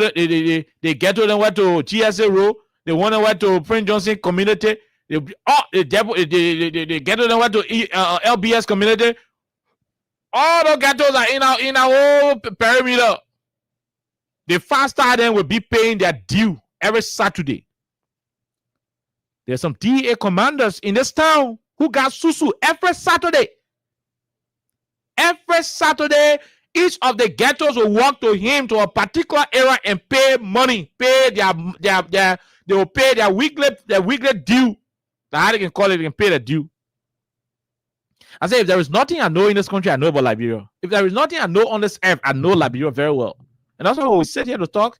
then went to GSA Road. The one that went to Prince Johnson community. They ghetto then went to LBS community. All the ghettos are in our whole perimeter. The faster then will be paying their due every Saturday. There's some DEA commanders in this town who got susu every Saturday. Every Saturday, each of the ghettos will walk to him to a particular area and pay money, pay they will pay their weekly due. How they can call it, they can pay the due. I say, if there is nothing I know in this country, I know about Liberia. If there is nothing I know on this earth, I know Liberia very well. And that's why when we sit here to talk,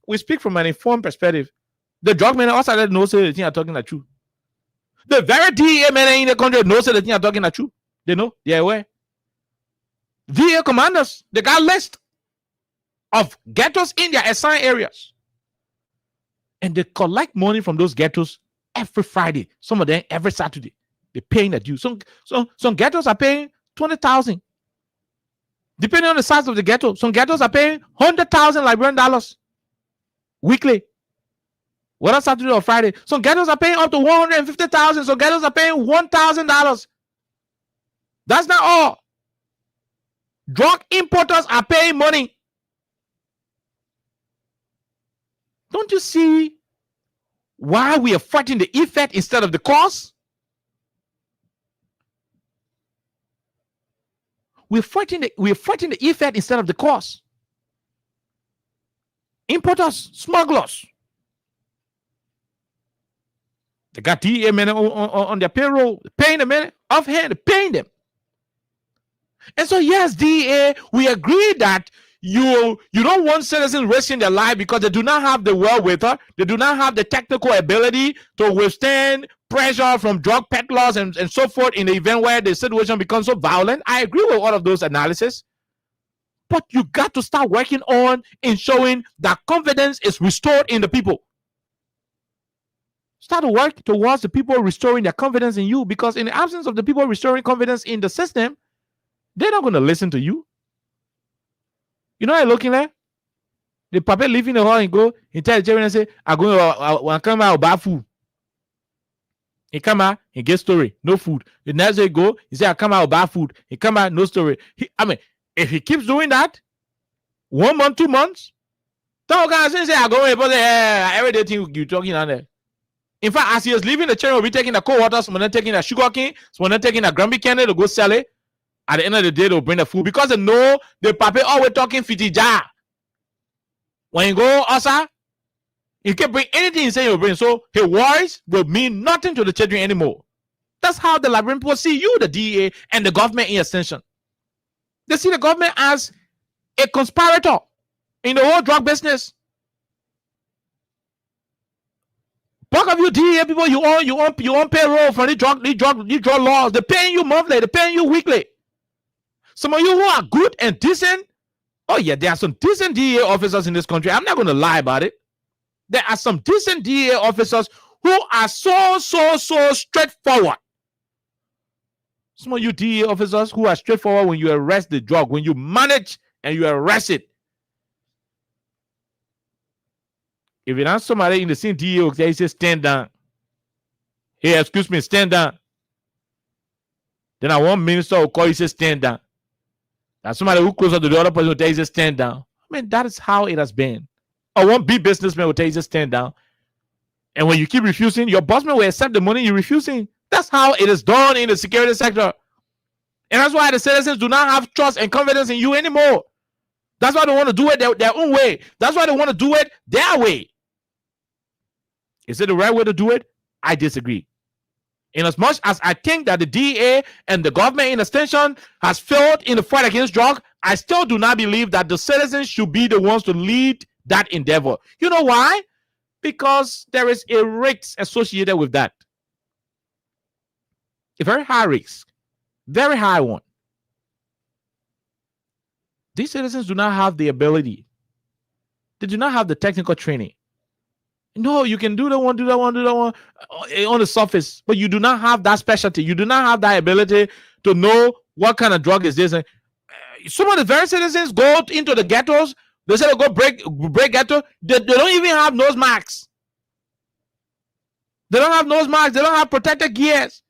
we speak from an informed perspective. The drug men also know say the thing are talking the truth. The very DEA men in the country know say the thing are talking the truth. They know, they're aware. DEA commanders, they got a list of ghettos in their assigned areas. And they collect money from those ghettos every Friday. Some of them every Saturday. They're paying the due. Some ghettos are paying 20,000. Depending on the size of the ghetto. Some ghettos are paying 100,000 Liberian dollars weekly. Whether Saturday or Friday. Some ghettos are paying up to 150,000. Some ghettos are paying $1,000. That's not all. Drug importers are paying money. Don't you see why we are fighting the effect instead of the cause? We're fighting the effect instead of the cause. Importers, smugglers. They got DEA men on their payroll, paying the men offhand, paying them. And so, yes, DEA, we agree that you don't want citizens risking their life because they do not have the wherewithal, they do not have the technical ability to withstand pressure from drug peddlers and so forth in the event where the situation becomes so violent. I agree with all of those analysis. But you got to start working on ensuring that confidence is restored in the people. Start to work towards the people restoring their confidence in you, because in the absence of the people restoring confidence in the system, they're not going to listen to you. You know what I'm looking at? The papa leave in the hall and go, he tell the children and say, I'm going to come out buy food. He come out, he get story, no food. The next day go, he say, I come out buy food. He come out, no story. If he keeps doing that, 1 month, 2 months, some guys say, I go and every day thing you talking on there. In fact, as he is leaving, the children will be taking the cold water, someone taking a sugar cane, someone taking a grumpy candy to go sell it. At the end of the day, they'll bring the food because they know the papa always talking fitija. When you go outside, you can bring anything you say you'll bring. So his words will mean nothing to the children anymore. That's how the Liberian people see you, the DEA, and the government in extension. They see the government as a conspirator in the whole drug business. Bulk of you DEA people, you own payroll for the drug laws. They're paying you monthly, they're paying you weekly. Some of you who are good and decent, oh yeah, there are some decent DEA officers in this country. I'm not going to lie about it. There are some decent DEA officers who are so straightforward. Some of you DEA officers who are straightforward when you arrest the drug, when you manage and you arrest it. If you ask somebody in the same DEA, he says, stand down. Hey, excuse me, stand down. Then I want minister will call you, say, stand down. Now somebody who closer to the other person will tell you, say, stand down. I mean, that is how it has been. Or one big businessman will tell you, just stand down. And when you keep refusing, your bossman will accept the money you're refusing. That's how it is done in the security sector. And that's why the citizens do not have trust and confidence in you anymore. That's why they want to do it their own way. That's why they want to do it their way. Is it the right way to do it? I disagree. In as much as I think that the DEA and the government in extension has failed in the fight against drug, I still do not believe that the citizens should be the ones to lead that endeavor. You know why? Because there is a risk associated with that. A very high risk. Very high one. These citizens do not have the ability. They do not have the technical training. No, you can do that one on the surface, but you do not have that specialty. You do not have that ability to know what kind of drug is this. Some of the very citizens go into the ghettos. They say they go break ghetto. They don't even have nose masks. They don't have nose masks. They don't have protective gears.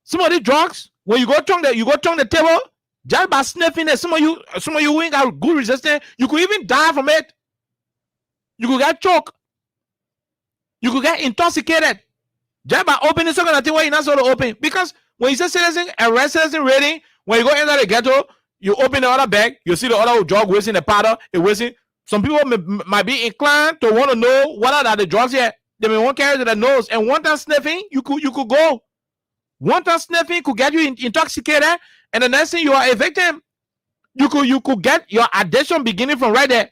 Some of the drugs, when you go tongue the table, just by sniffing it. Some of you who ain't got good resistance, you could even die from it. You could get choked. You could get intoxicated just by opening something that you're not supposed to open. Because when you say citizen, arrest citizen rating, when you go into the ghetto, you open the other bag, you see the other drug wasting the powder, it wasting. Some people might be inclined to want to know what are the drugs here. They may want to carry to their nose, and one time sniffing, you could go. One time sniffing could get you intoxicated, and the next thing you are a victim. You could get your addiction beginning from right there.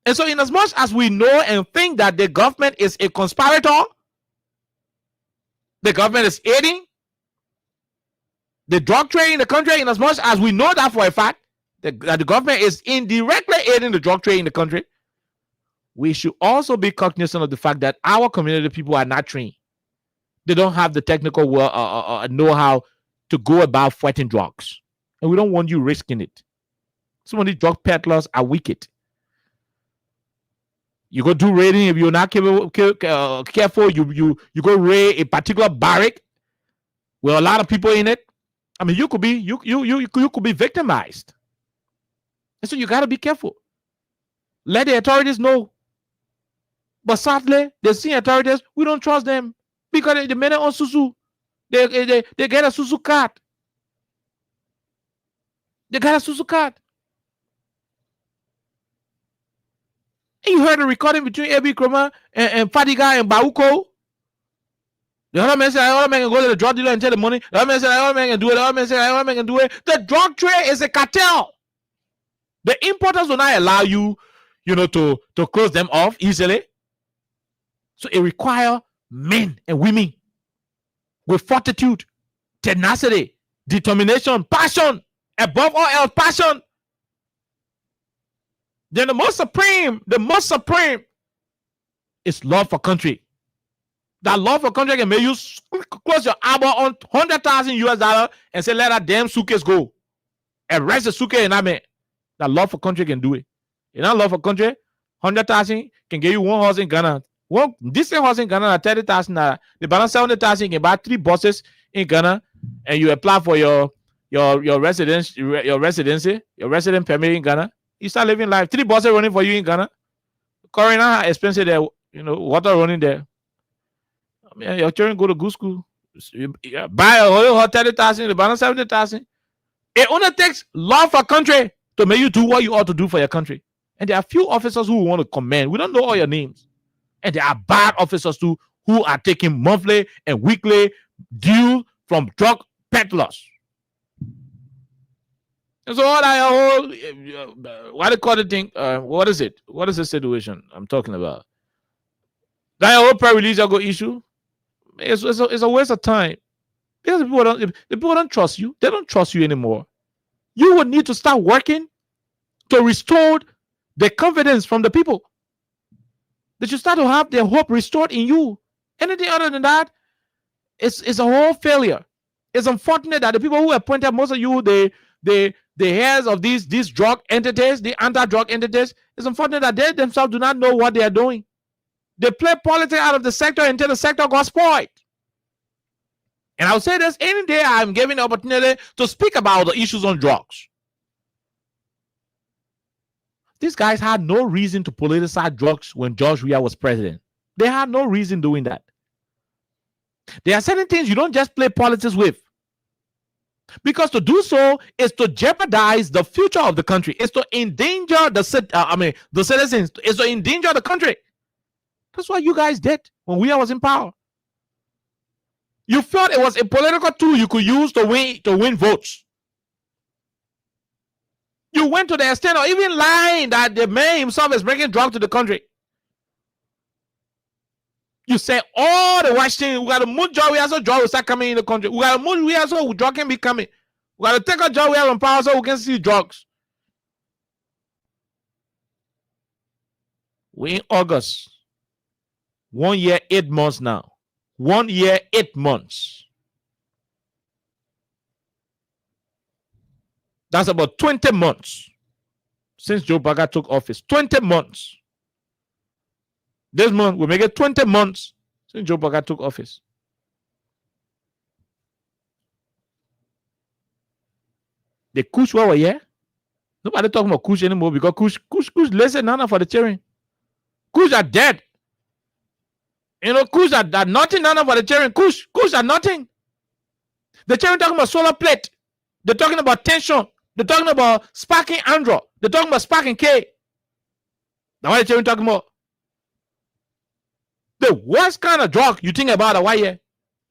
And so, in as much as we know and think that the government is a conspirator, the government is aiding the drug trade in the country, in as much as we know that for a fact, that the government is indirectly aiding the drug trade in the country, we should also be cognizant of the fact that our community people are not trained. They don't have the technical know-how to go about fighting drugs. And we don't want you risking it. Some of these drug peddlers are wicked. You go do raiding. If you're not careful, you go raid a particular barrack with a lot of people in it. I mean, you could be victimized. And so you got to be careful. Let the authorities know. But sadly, the senior authorities, we don't trust them because they made it on Susu. They get a Susu card. They got a Susu card. And you heard the recording between Ebi Kroma and Fadiga and Bauko. The other man said, the other man can go to the drug dealer and take the money. The other man said, the other man can do it. The other man said, the other man can do it. The drug trade is a cartel. The importers will not allow you, to close them off easily. So it requires men and women with fortitude, tenacity, determination, passion, above all else, passion. Then the most supreme is love for country. That love for country can make you close your elbow on $100,000 and say, let that damn suitcase go. Arrest the suitcase and I mean, that love for country can do it. You know, love for country, 100,000 can give you one horse in Ghana. One decent horse in Ghana at 30,000. The balance 70,000 can buy 3 buses in Ghana, and you apply for your residence, your resident permit in Ghana. You start living life. 3 buses running for you in Ghana. Corona expensive there, water running there. I mean, your children go to good school. You buy a whole 30,000, the balance 70,000. It only takes love for country to make you do what you ought to do for your country. And there are few officers who want to command. We don't know all your names. And there are bad officers too who are taking monthly and weekly due from drug peddlers. And so all that whole, what do you call the thing? What is it? What is the situation I'm talking about? That whole prayer release go issue, it's a waste of time. Because the people don't trust you. They don't trust you anymore. You would need to start working to restore the confidence from the people. They should start to have their hope restored in you. Anything other than that, it's a whole failure. It's unfortunate that the people who appointed most of you, the heads of these drug entities, the anti-drug entities, it's unfortunate that they themselves do not know what they are doing. They play politics out of the sector until the sector got spoiled. And I'll say this any day I'm given the opportunity to speak about the issues on drugs. These guys had no reason to politicize drugs when George Weah was president. They had no reason doing that. There are certain things you don't just play politics with. Because to do so is to jeopardize the future of the country. It's to endanger the citizens. It's to endanger the country. That's what you guys did when Weah was in power. You felt it was a political tool you could use to win votes. You went to the extent of even lying that the man himself is bringing drugs to the country. You say all the Washington, we got to move Joe, we also drug will start coming in the country. We got to move, we also drug can be coming. We got to take a Joe, we have on power so we can see drugs. We're in August. 1 year, 8 months now. 1 year, 8 months. That's about 20 months since Joe Biden took office. 20 months. This month, we make it 20 months since Joe Biden took office. The Kush were here. Nobody talking about Kush anymore because Kush listen none for the cheering. Kush are dead. Kush are nothing none for the cheering. Kush are nothing. The cheering talking about solar plate. They're talking about tension. They're talking about sparking Andro. They're talking about sparking K. Now what are you talking about? The worst kind of drug you think about a year.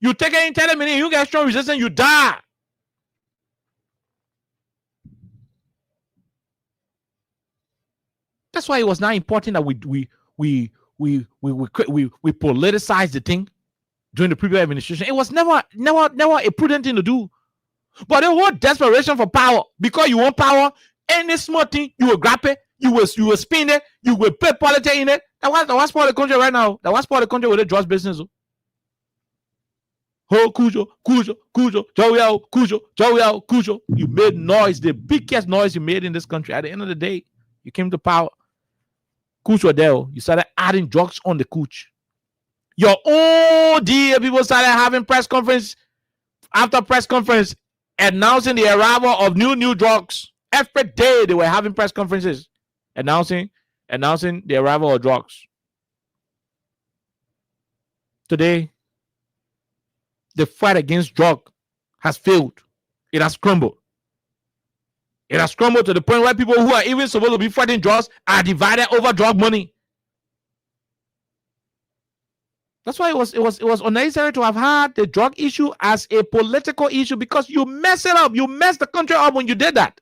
You take it in 10 minutes, you get strong resistance, you die. That's why it was not important that we politicize the thing during the previous administration. It was never a prudent thing to do. But the whole desperation for power, because you want power, any small thing, you will grab it, you will spin it, you will put politics in it. That was part of the country right now. That was part of the country with the drugs business. Oh, Cujo, Cujo. You made noise, the biggest noise you made in this country. At the end of the day, you came to power. Cujo there, you started adding drugs on the Cooch. Your own dear people started having press conference after press conference announcing the arrival of new drugs. Every day they were having press conferences announcing the arrival of drugs. Today, the fight against drug has failed. It has crumbled. It has crumbled to the point where people who are even supposed to be fighting drugs are divided over drug money. That's why it was unnecessary to have had the drug issue as a political issue, because you mess it up. You mess the country up when you did that.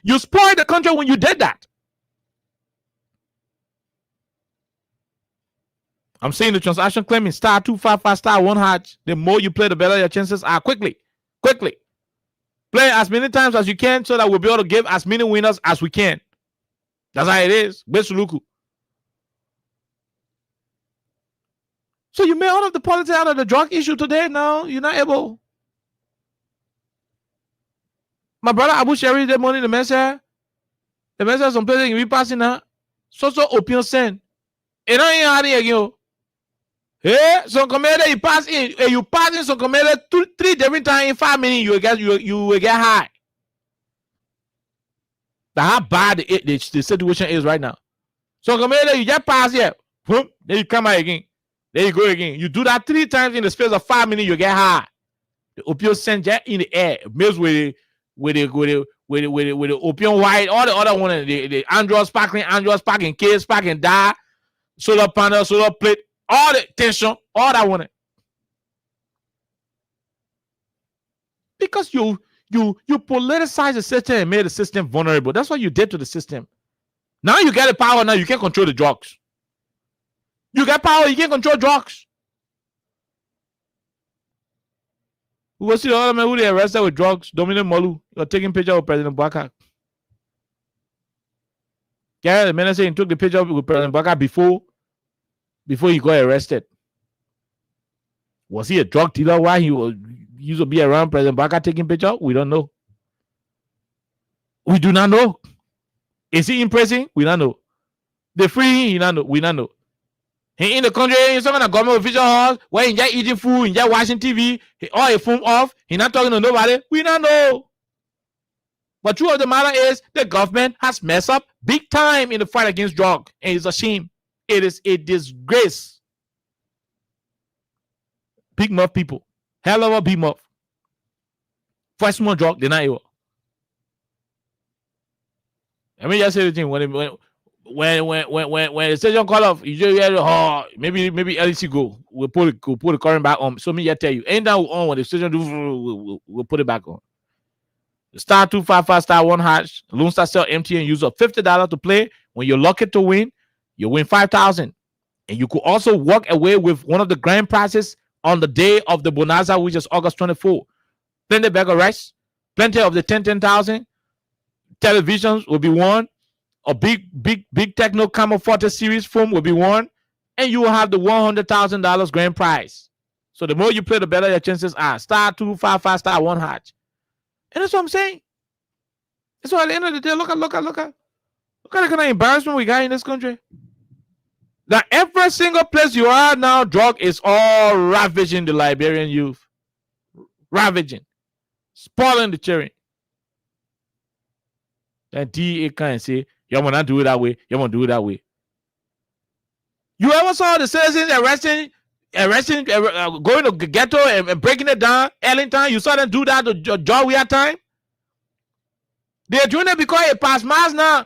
You spoiled the country when you did that. I'm saying the transaction claiming star 255 star 1 hatch. The more you play, the better your chances are. Quickly. Play as many times as you can so that we'll be able to give as many winners as we can. That's how it is. Besuluku. So you made all of the politics out of the drug issue today. Now you're not able. My brother Abu Sherry, the money, the message some place you be passing now. So opium send. It ain't hard again. Hey, some commander you pass in, you pass in some commander 3 different times in 5 minutes. You will get high. That's how bad the situation is right now. So commander, you just pass here, boom, then you come out again. There you go again. You do that 3 times in the space of 5 minutes, you get high. The opium send jet in the air, mixed with the opium white, all the other one, the Android sparkling, case, sparkling dye, solar panel, solar plate, all the tension, all that one. Because you politicize the system and made the system vulnerable. That's what you did to the system. Now you get the power. Now you can't control the drugs. You get power, you can't control drugs. We will see the other men who they arrested with drugs. Dominic Molu, you're taking picture of President Baka. Yeah, the man saying he took the picture with President Baka before he got arrested. Was he a drug dealer? Why he used to be around President Baka taking picture? We don't know. We do not know. Is he in prison? We don't know. They free him? We don't know. He in the country, in some kind of government official hall where he just eating food, he just watching TV, all his phone off, he not talking to nobody. We don't know. But truth of the matter is, the government has messed up big time in the fight against drug, and it's a shame. It is a disgrace. Big mouth people, hell of a big mouth. For small drug, they're not able. Let me just say the thing when the station call off, you just hear maybe LEC go. We'll put the current back on. So me just tell you, ain't that on when the station do we'll put it back on. The star 255 star 1 hash, Lone Star Cell MTN use up $50 to play. When you're lucky to win, you win $5,000. And you could also walk away with one of the grand prizes on the day of the Bonanza, which is August 24. Plenty bag of rice, plenty of the 10,000 televisions will be won. A big Techno Camo Forte series phone will be won, and you will have the $100,000 grand prize. So the more you play, the better your chances are. Star 255 star 1 hatch, and that's what I'm saying. So at the end of the day, look at the kind of embarrassment we got in this country. Now every single place you are now, drug is all ravaging the Liberian youth, ravaging, spoiling the children. That DA can't say, you want to do it that way. You want to do it that way. You ever saw the citizens arresting, going to the ghetto and breaking it down? Ellington, you saw them do that to John Weir time? They're doing it because it passed mass now.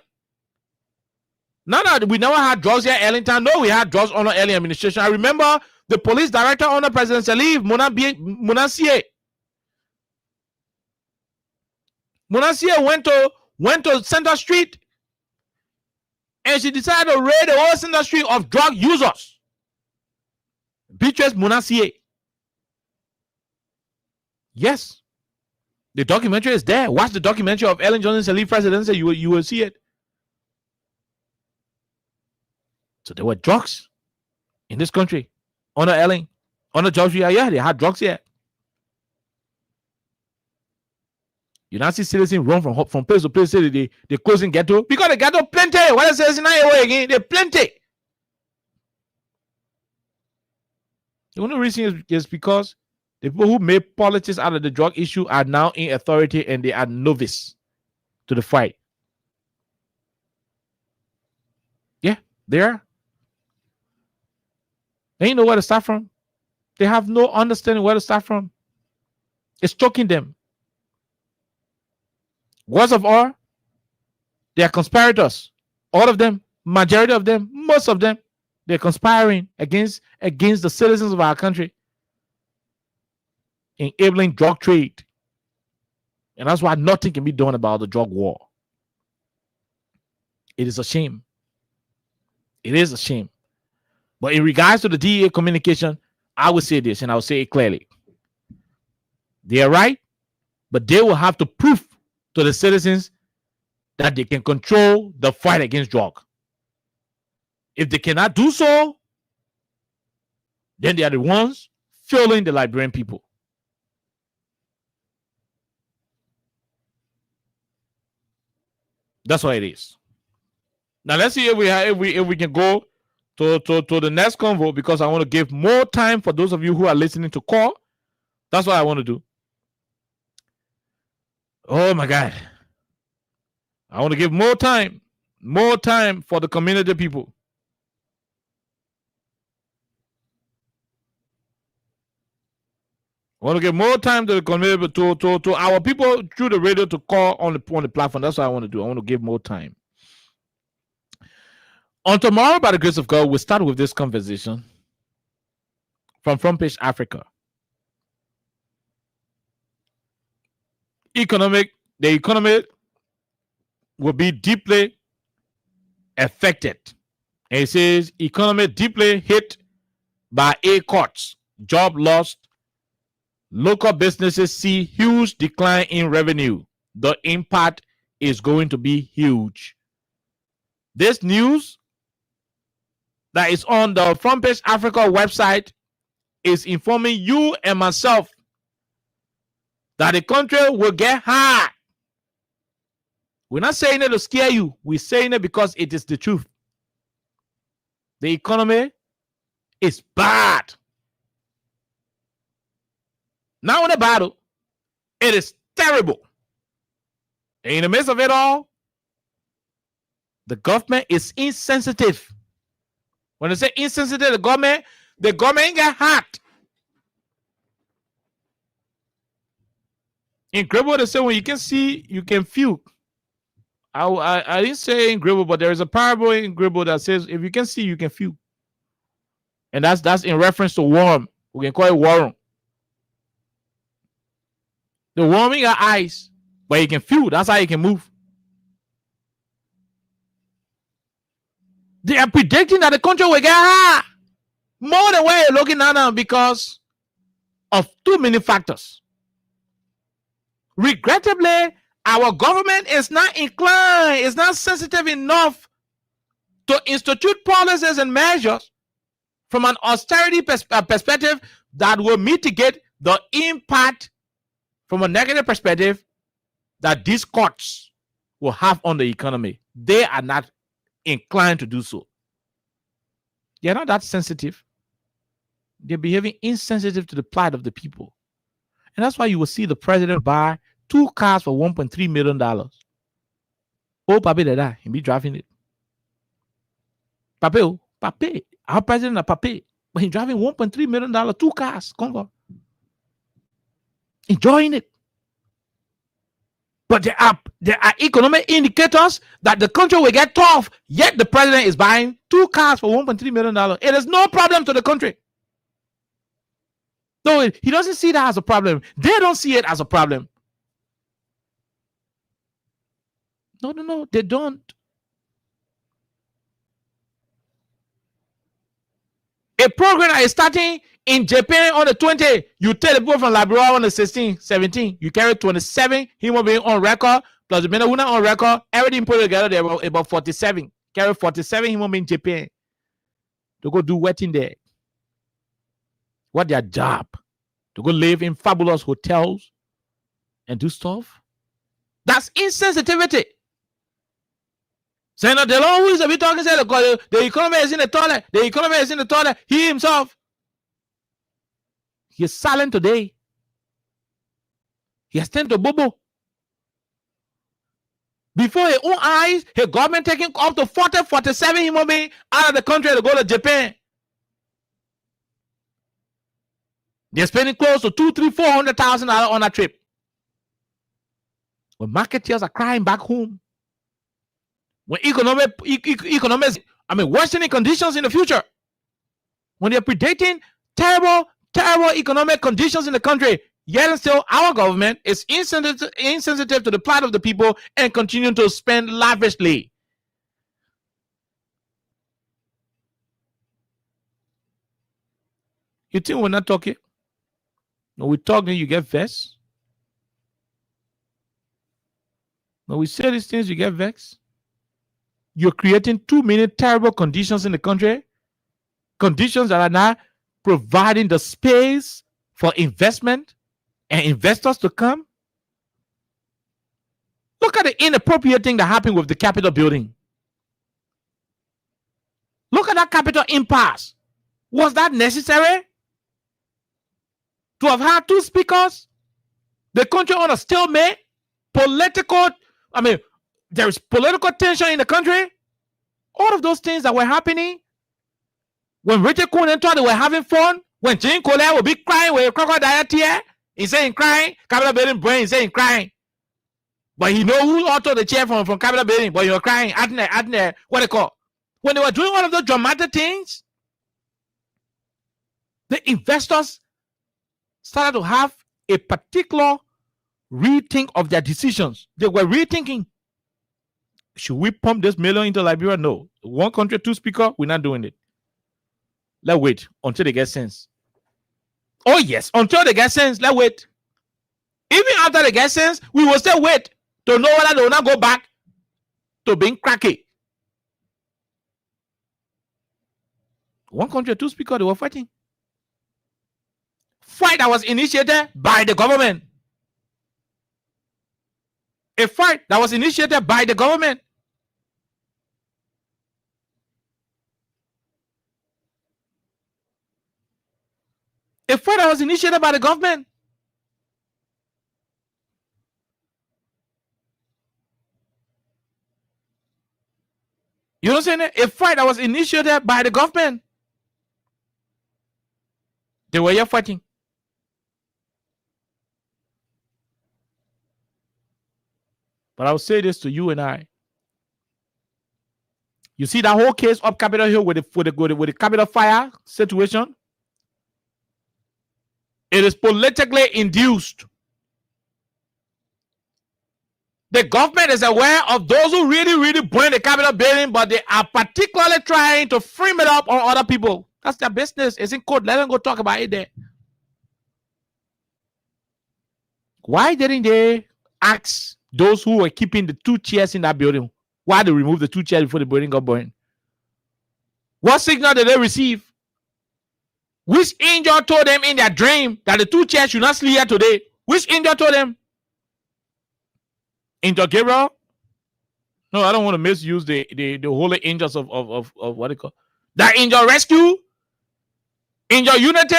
Now that we never had drugs here at Ellington. No, we had drugs under early administration. I remember the police director under President Salif, Munasie. Munasie went to Center Street, and she decided to raid the whole Center Street of drug users. Beatrice Munasie. Yes. The documentary is there. Watch the documentary of Ellen Johnson Salif presidency. You will see it. So there were drugs in this country. Under Ellen. Under George. Yeah, they had drugs here. You now see citizens run from place to place. They closing ghetto. Because the ghetto plenty. What I say is not away again. They plenty. The only reason is because the people who made politics out of the drug issue are now in authority and they are novice to the fight. Yeah, they are. They ain't know where to start from. They have no understanding where to start from. It's choking them. Worst of all, they are conspirators. All of them, majority of them, most of them. They're conspiring against the citizens of our country, enabling drug trade. And that's why nothing can be done about the drug war. It is a shame. It is a shame. But in regards to the DEA communication, I will say this, and I will say it clearly. They are right, but they will have to prove to the citizens that they can control the fight against drug. If they cannot do so, then they are the ones failing the Liberian people. That's what it is. Now let's see if we can go to the next convo, because I want to give more time for those of you who are listening to call. That's what I want to do. Oh my God. I want to give more time for the community people. I want to give more time to the community, to our people through the radio to call on the platform. That's what I want to do. I want to give more time. On tomorrow, by the grace of God, we'll start with this conversation from Front Page Africa. The economy will be deeply affected. And it says economy deeply hit by air cuts, job loss. Local businesses see huge decline in revenue. The impact is going to be huge. This news that is on the Front Page Africa website is informing you and myself that the country will get hard. We're not saying it to scare you. We're saying it because it is the truth. The economy is bad. Now in the battle, it is terrible. And in the midst of it all, the government is insensitive. When I say insensitive, the government ain't got hot. In Grebo, they say when you can see, you can feel. I didn't say in Grebo, but there is a parable in Grebo that says if you can see, you can feel. And that's in reference to worm. We can call it worm. The worm in your eyes, but you can feel. That's how you can move. They are predicting that the country will get high more than where you're looking at now because of too many factors. Regrettably, our government is not inclined, is not sensitive enough to institute policies and measures from an austerity perspective that will mitigate the impact from a negative perspective that these cuts will have on the economy. They are not inclined to do so. They're not that sensitive. They're behaving insensitive to the plight of the people. And that's why you will see the president buy 2 cars for $1.3 million. Oh, Pape, that he'll be driving it. Pape, our president is Pape, but he's driving $1.3 million, 2 cars, Congo. Enjoying it. But there are economic indicators that the country will get tough, yet the president is buying 2 cars for $1.3 million. It is no problem to the country. So he doesn't see that as a problem. They don't see it as a problem. No, they don't. A program that is starting in Japan on the 20th, you tell the people from Liberia on the 16th, 17th, you carry 27 human beings on record, plus the men who are on record, everything put together, they're about 47. Carry 47 human beings in Japan to go do wetting there. What their job? To go live in fabulous hotels and do stuff? That's insensitivity. Senator Delon, who is a bit talking, said the economy is in the toilet. The economy is in the toilet. He himself, he is silent today. He has turned to Bobo. Before his own eyes, his government taking up to 40, 47 human beings out of the country to go to Japan. They're spending close to $200,000, $300,000, $400,000 on a trip. When marketeers are crying back home. When economics, worsening conditions in the future. when they're predating terrible economic conditions in the country, yet and still our government is insensitive to the plight of the people and continue to spend lavishly. You think we're not talking? When we talk, then you get vexed. When we say these things, you get vexed. You're creating too many terrible conditions in the country, conditions that are not providing the space for investment and investors to come. Look at the inappropriate thing that happened with the Capitol building. Look at that Capitol impasse. Was that necessary? To have had two speakers? The country on a stalemate? There is political tension in the country. All of those things that were happening. When Richard Kuhn thought they were having fun, when Jane Colette would be crying with a crocodile tear, he saying crying, Capitol building brain saying crying. But he know who authored the chair from Capitol building, but you're crying, what they call. When they were doing one of those dramatic things, the investors started to have a particular rethink of their decisions. They were rethinking, should we pump this million into Liberia? No. One country, two speaker, we're not doing it. Let's wait until they get sense. Oh yes, until they get sense, let's wait. Even after they get sense, we will still wait to know whether they will not go back to being cracky. One country, two speaker, they were fighting. Fight that was initiated by the government. A fight that was initiated by the government. A fight that was initiated by the government. You know what I'm saying? A fight that was initiated by the government. They were here fighting. But I will say this to you and I. You see that whole case up Capitol Hill with the Capitol fire situation? It is politically induced. The government is aware of those who really burn the Capitol building, but they are particularly trying to frame it up on other people. That's their business. It's in court. Let them go talk about it there. Why didn't they ask those who were keeping the two chairs in that building why they removed the two chairs before the building got burned? What signal did they receive? Which angel told them in their dream that the two chairs should not sleep here today? Which angel told them? Angel Gabriel? No, I don't want to misuse the holy angels of what they call that angel rescue, angel unity.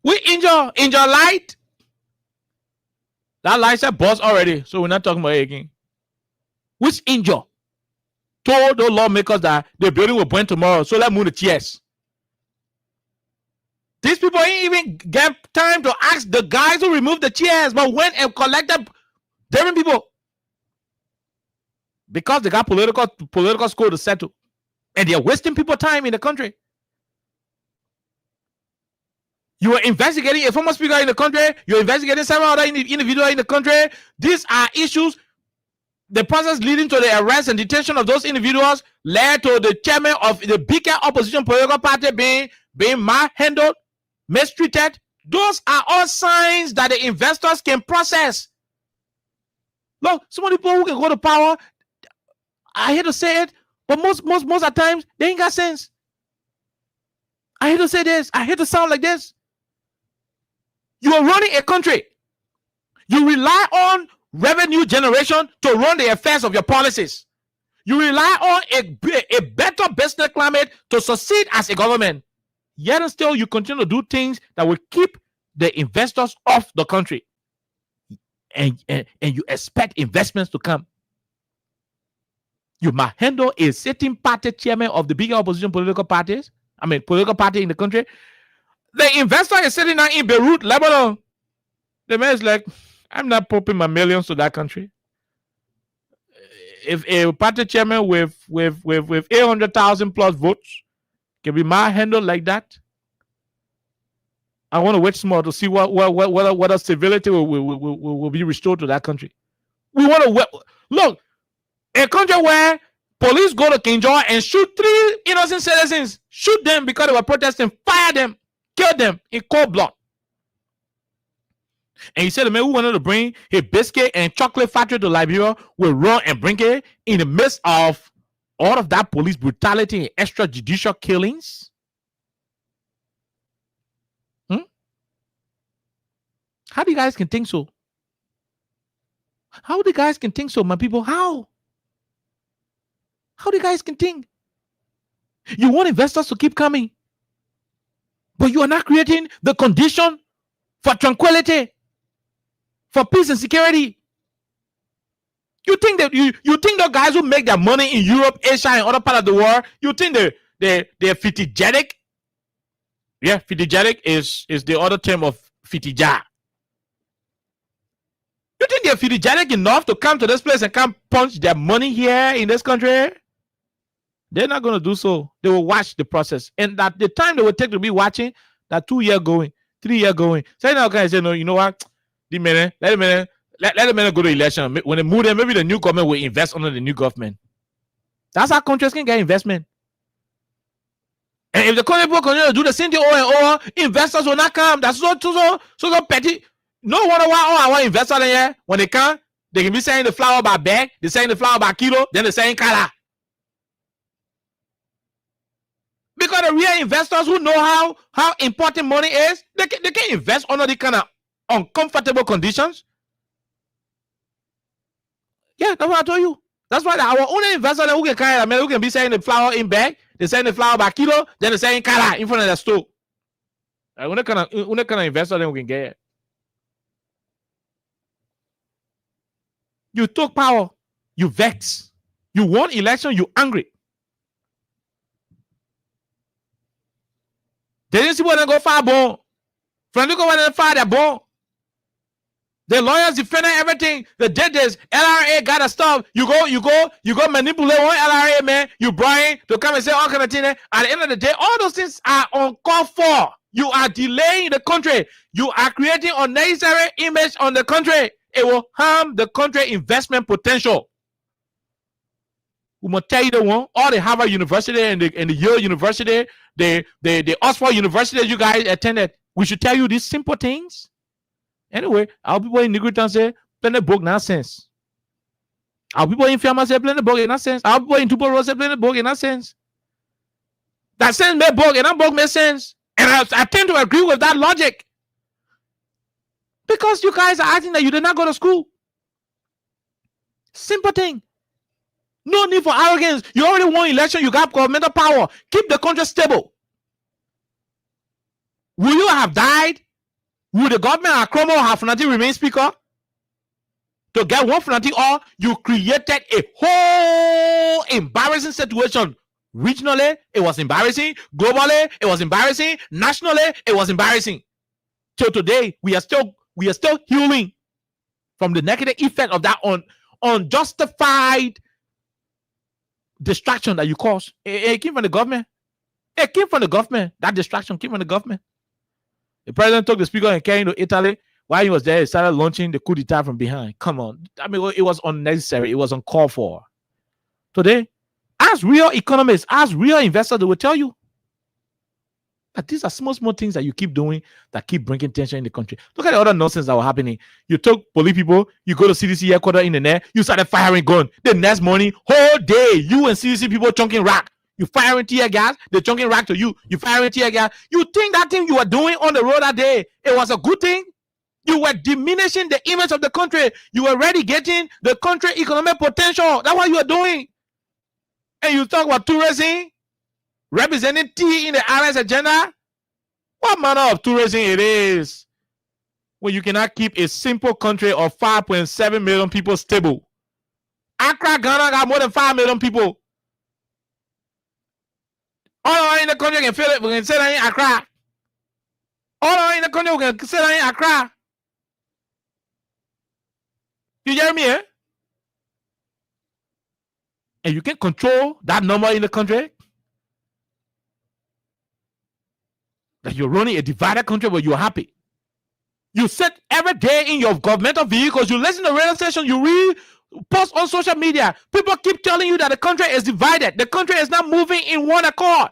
We angel light. That light said boss already, so we're not talking about it again. Which angel told the lawmakers that the building will burn tomorrow, so let's move the chairs? These people ain't even get time to ask the guys who removed the chairs, but went and collected different people because they got political score to settle, and they're wasting people time in the country. You are investigating a former speaker in the country. You're investigating several other individuals in the country. These are issues. The process leading to the arrest and detention of those individuals led to the chairman of the bigger opposition political party being handled, mistreated. Those are all signs that the investors can process. Look, some of the people who can go to power, I hate to say it, but most of the times they ain't got sense. I hate to say this. I hate to sound like this. You are running a country. You rely on revenue generation to run the affairs of your policies. You rely on a better business climate to succeed as a government. Yet and still, you continue to do things that will keep the investors off the country. And you expect investments to come. You might handle a sitting party chairman of the bigger opposition political party in the country. The investor is sitting down in Beirut, Lebanon. The man is like, I'm not pumping my millions to that country. if a party chairman with 800,000 plus votes can be manhandled like that, I want to wait small to see what civility will be restored to that country. We want to look a country where police go to King George and shoot 3 innocent citizens, shoot them because they were protesting, fire them, kill them in cold blood. And he said the man who wanted to bring a biscuit and chocolate factory to Liberia will run and bring it in the midst of all of that police brutality and extrajudicial killings. How do you guys can think so? How do you guys can think so, my people? How? How do you guys can think? You want investors to keep coming, but you are not creating the condition for tranquility, for peace and security. You think that you think the guys who make their money in Europe, Asia, and other parts of the world, you think they're fitigetic? Yeah, fitigetic is the other term of fitija. You think they're fitigetic enough to come to this place and come punch their money here in this country? They're not going to do so. They will watch the process. And that the time they will take to be watching, that 2 year going, 3 year going. So now can I say, no, you know what? Let the man go to election. When they move there, maybe the new government will invest under the new government. That's how countries can get investment. And if the country will continue to do the same thing over and over, investors will not come. That's so petty. No wonder why all our investors here, when they come, they can be selling the flower by bag, they're selling the flower by kilo, then they're selling color. Because the real investors who know how important money is, they can invest under the kind of uncomfortable conditions. Yeah, that's what I told you. That's why our only investors who can be selling the flower in bag, they're selling the flower by kilo, then they're selling color in front of the store. Only kind of investor then we can get. You took power, you vex. You won election, you angry. They didn't see what they go fire bone. From look when they fire their bone. The lawyers defending everything. The judges, LRA gotta stop. You go manipulate one LRA man, you bring to come and say all kind of things. At the end of the day, all those things are uncalled for. You are delaying the country. You are creating unnecessary image on the country. It will harm the country investment potential. We must tell you the one, all the Harvard University and the Yale University, the Oxford University you guys attended. We should tell you these simple things. Anyway, our people in Negritan say plenty book nonsense. Our people in Fiamma say plenty book nonsense. Our people in Tupelo say plenty book nonsense. That sense make book and that book makes sense. And I tend to agree with that logic. Because you guys are acting that you did not go to school. Simple thing. No need for arrogance. You already won election. You got governmental power. Keep the country stable. Will you have died? Will the government of Akromo have Funati remain speaker? To get one Funati, or you created a whole embarrassing situation. Regionally, it was embarrassing. Globally, it was embarrassing. Nationally, it was embarrassing. Till today, we are still healing from the negative effect of that unjustified distraction that you caused. It came from the government. It came from the government. That distraction came from the government. The president took the speaker and carried to Italy. While he was there, he started launching the coup d'etat from behind. Come on. I mean, it was unnecessary. It was uncalled for. Today, as real economists, as real investors, they will tell you that these are small things that you keep doing that keep bringing tension in the country. Look at the other nonsense that was happening. You took police people, you go to CDC headquarters in the net, you started firing gun. The next morning, whole day, you and CDC people chunking rock. You firing tear gas, they're chunking rock to you. You firing tear gas. You think that thing you were doing on the road that day, it was a good thing? You were diminishing the image of the country. You were relegating the country economic potential. That's what you were doing. And you talk about tourism, representing T in the RS agenda. What manner of tourism it is when you cannot keep a simple country of 5.7 million people stable? Accra, Ghana got more than 5 million people. All in the country can feel it. We can say that in Accra. All in the country we can say that in Accra. You hear me, eh? and you can control that number in the country, that you're running a divided country where you're happy. You sit every day in your governmental vehicles, you listen to radio station, you read, post on social media. People keep telling you that the country is divided. The country is not moving in one accord.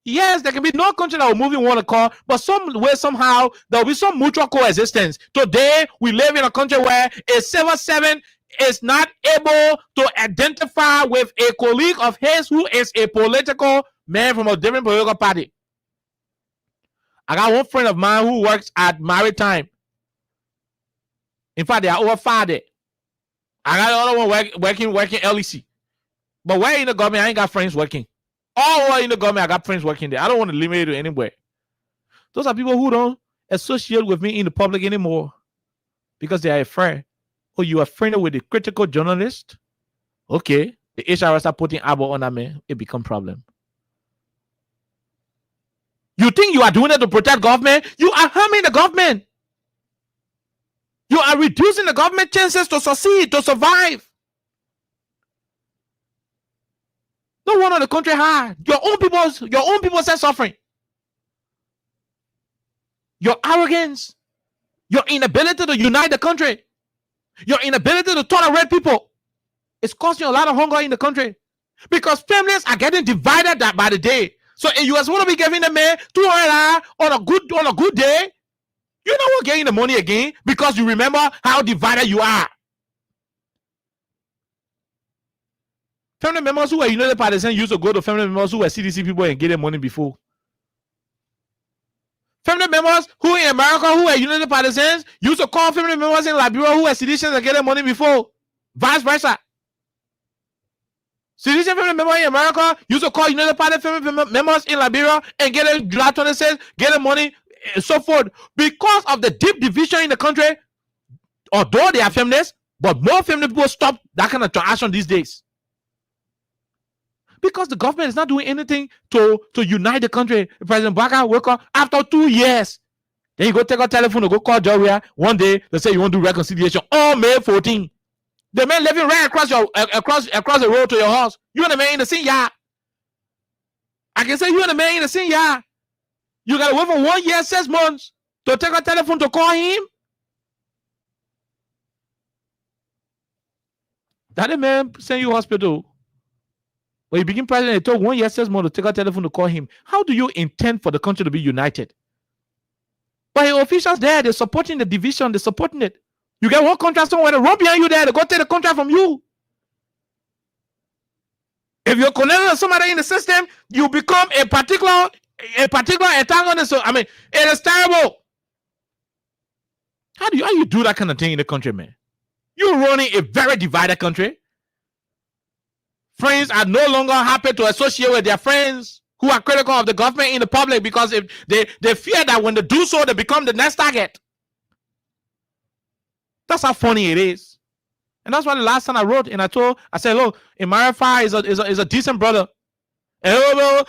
Yes, there can be no country that will move in one accord, but some way, somehow, there will be some mutual coexistence. Today, we live in a country where a civil servant is not able to identify with a colleague of his who is a political man from a different political party. I got one friend of mine who works at Maritime. In fact, they are over 5 there. I got another one working LEC. But where in the government, I ain't got friends working. All over in the government, I got friends working there. I don't want to limit it to anywhere. Those are people who don't associate with me in the public anymore because they are afraid. Oh, you are friendly with the critical journalist? Okay. The HR start putting eyeball on that man. It become problem. You think you are doing it to protect government? You are harming the government. You are reducing the government chances to succeed, to survive. No one on the country hard. Your own people are suffering. Your arrogance, your inability to unite the country, your inability to tolerate people is causing a lot of hunger in the country because families are getting divided by the day. So if you want to be giving the man $200 on a good day, you're not getting the money again because you remember how divided you are. Family members who were United Partisans used to go to family members who were CDC people and get their money before. Family members who in America who were United Partisans used to call family members in Liberia who were seditious and get their money before. Vice versa. Seditious family members in America used to call United Party family members in Liberia and get a July 26, get their money, and so forth. Because of the deep division in the country, although they are feminists, but more family people stop that kind of transaction these days. Because the government is not doing anything to unite the country. President Baka woke up after 2 years. Then you go take a telephone to go call Joria. One day they say you want to do reconciliation. On May 14. The man living right across the road to your house. You and the man in the same yard. I can say you and the man in the same yard. You gotta wait for 1 year, 6 months to take a telephone to call him. That the man send you hospital. When you became president, it took 1 year, 6 months to take a telephone to call him. How do you intend for the country to be united? But your officials there, they're supporting the division, they're supporting it. You get one contract somewhere, they run behind you there, they go take the contract from you. If you're connected to somebody in the system, you become a particular antagonist. So, I mean, it is terrible. How do you do that kind of thing in the country, man? You're running a very divided country. Friends are no longer happy to associate with their friends who are critical of the government in the public because if they fear that when they do so, they become the next target. That's how funny it is. And that's why the last time I wrote and I said, look, Imarifa is a decent brother. And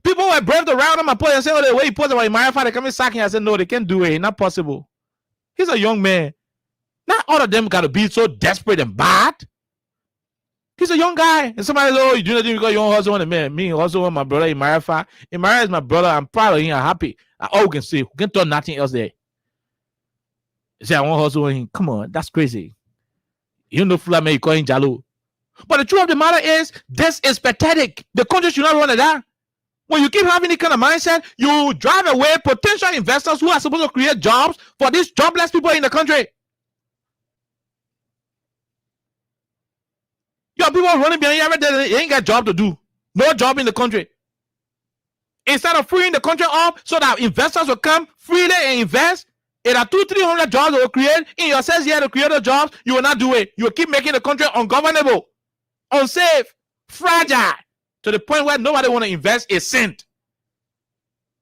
people were brave to round him and put and say, oh, the way he posted about Imarifa, they come and sack him. I said, no, they can't do it. It's not possible. He's a young man. Not all of them got to be so desperate and bad. He's a young guy. And somebody says, oh, you do nothing because you don't hustle on the man. Me also want my brother Imarifa. Imarifa is my brother. I'm proud of him. I'm happy. All we can say, we can do nothing else there. Say, I want to hustle on him. Come on, that's crazy. You know, Fula may call him Jalo. But the truth of the matter is, this is pathetic. The country should not run like that. When you keep having this kind of mindset, you drive away potential investors who are supposed to create jobs for these jobless people in the country. Your people running behind you every day, they ain't got a job to do. No job in the country. Instead of freeing the country up so that investors will come freely and invest, it are 200-300 jobs that will create in your 6 years to create the jobs. You will not do it. You will keep making the country ungovernable, unsafe, fragile, to the point where nobody want to invest a cent.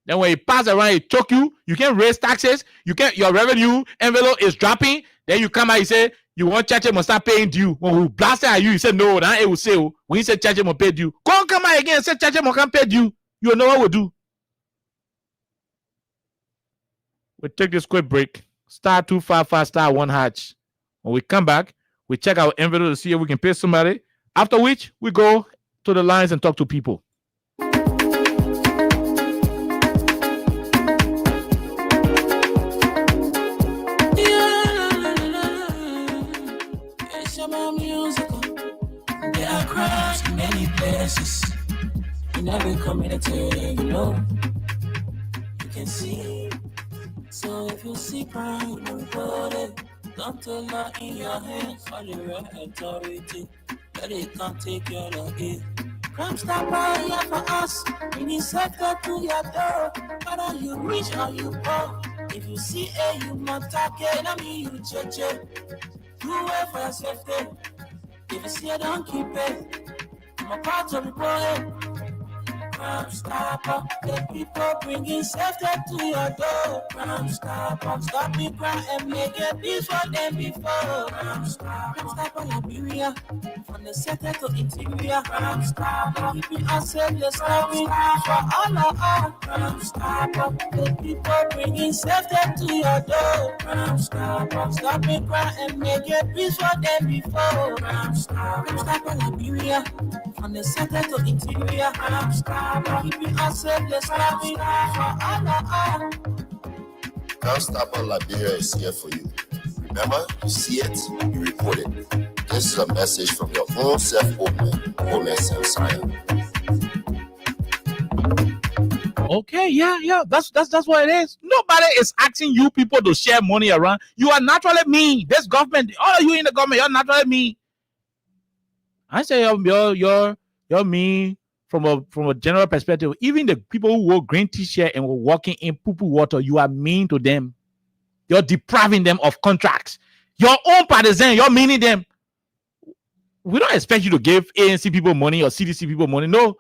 Then when it pass around, it choke you. You can't raise taxes. You can't. Your revenue envelope is dropping. Then you come out, you say you want church must start paying due. When we blast at you, you say no. Then it will say when you say church must pay due. Come out again and say church must pay due. You know what we'll do. We'll take this quick break. Star 255 star 1 hatch. When we come back, we check our envelope to see if we can pay somebody. After which, we go to the lines and talk to people. It's about musical. There are crowds in many places. In every community, you can see. So if you see crime, report it. Don't take law in your hands. All the real authority, but it can't take your law in. Crime stopper here for us. We need safety to your door. Whether you rich or you poor. If you see you must take it. I mean you check. You wait for your safety. If you see it, don't keep it. I'm a part of the boy. Crime stopper, the people bringing safety to your door. Crime stopper, stopping crime and make it peace for them before. Crime stopper, Liberia, from the center to interior. Crime stopper, keeping us safe, let's stop it for all of us. Crime stopper, the people bringing safety to your door. Crime stopper, stopping crime and make it peace for them before. Crime stopper, Liberia, from the center to interior. Crime stopper. Keeping us safe, let's stop it for all of us. Can't Stop on Liberia is here for you. Remember, you see it, you report it. This is a message from your own self-open Sam Sion. Okay, yeah. That's what it is. Nobody is asking you people to share money around. You are naturally mean. This government, all of you in the government, you're naturally mean. I say you're mean. From a general perspective, even the people who wore green t-shirt and were walking in poo-poo water, you are mean to them. You're depriving them of contracts. Your own partisan, you're meaning them. We don't expect you to give ANC people money or CDC people money. No.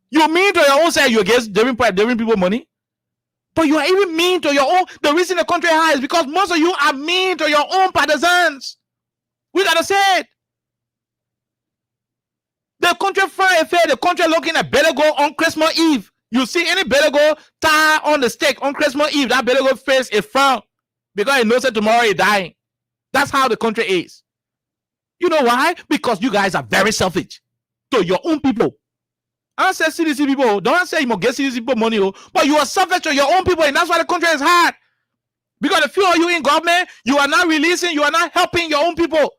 You mean to your own side, you're giving people money. But you are even mean to your own. The reason the country high is because most of you are mean to your own partisans. We gotta say it. The country fair, the country looking at better go on Christmas Eve. You see any better go tie on the stake on Christmas Eve, that better go face a frown because he knows that tomorrow he's dying. That's how the country is. You know why? Because you guys are very selfish to your own people. I don't say CDC people, don't say you must get CDC people money, but you are selfish to your own people, and that's why the country is hard. Because the few of you in government, you are not releasing, you are not helping your own people.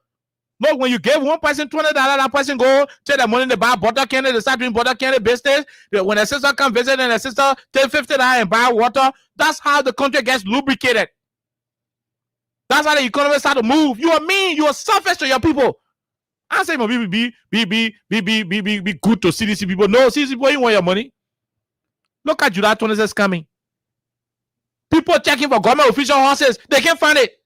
Look, when you give one person $20, that person go take the money to buy butter candy, they start doing butter candy business. When a sister come visit and a sister take $50 and buy water, that's how the country gets lubricated. That's how the economy start to move. You are mean, you are selfish to your people. I say, be good to CDC people. No, CDC people, you want your money. Look at July 26 coming. People checking for government official horses, they can't find it.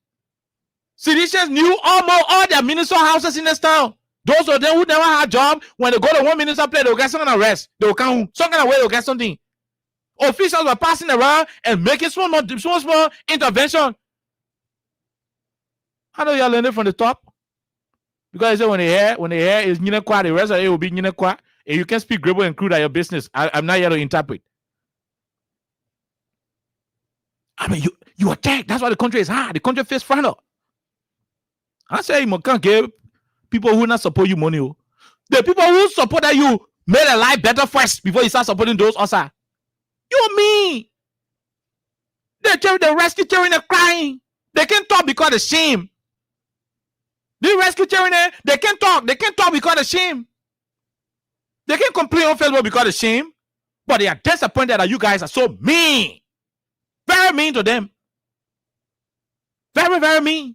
Citizens knew almost all their minister houses in this town. Those of them who never had a job, when they go to one minister place, they will get some kind of rest. They will come home. Some kind of way they will get something. Officials were passing around and making small intervention. How do y'all learn it from the top? Because they say when they hear is Nyinekwa, the rest of it will be Nyinekwa. And you can speak Grebo and crude at your business. I'm not here to interpret. I mean, you attack. That's why the country is hard. The country face front up. I say you can't give people who not support you money. The people who support that you made a life better first before you start supporting those also. You mean? The rescue children are crying. They can't talk because of shame. The rescue children, they can't talk. They can't talk because of shame. They can't complain on Facebook because of shame. But they are disappointed that you guys are so mean. Very mean to them. Very, very mean.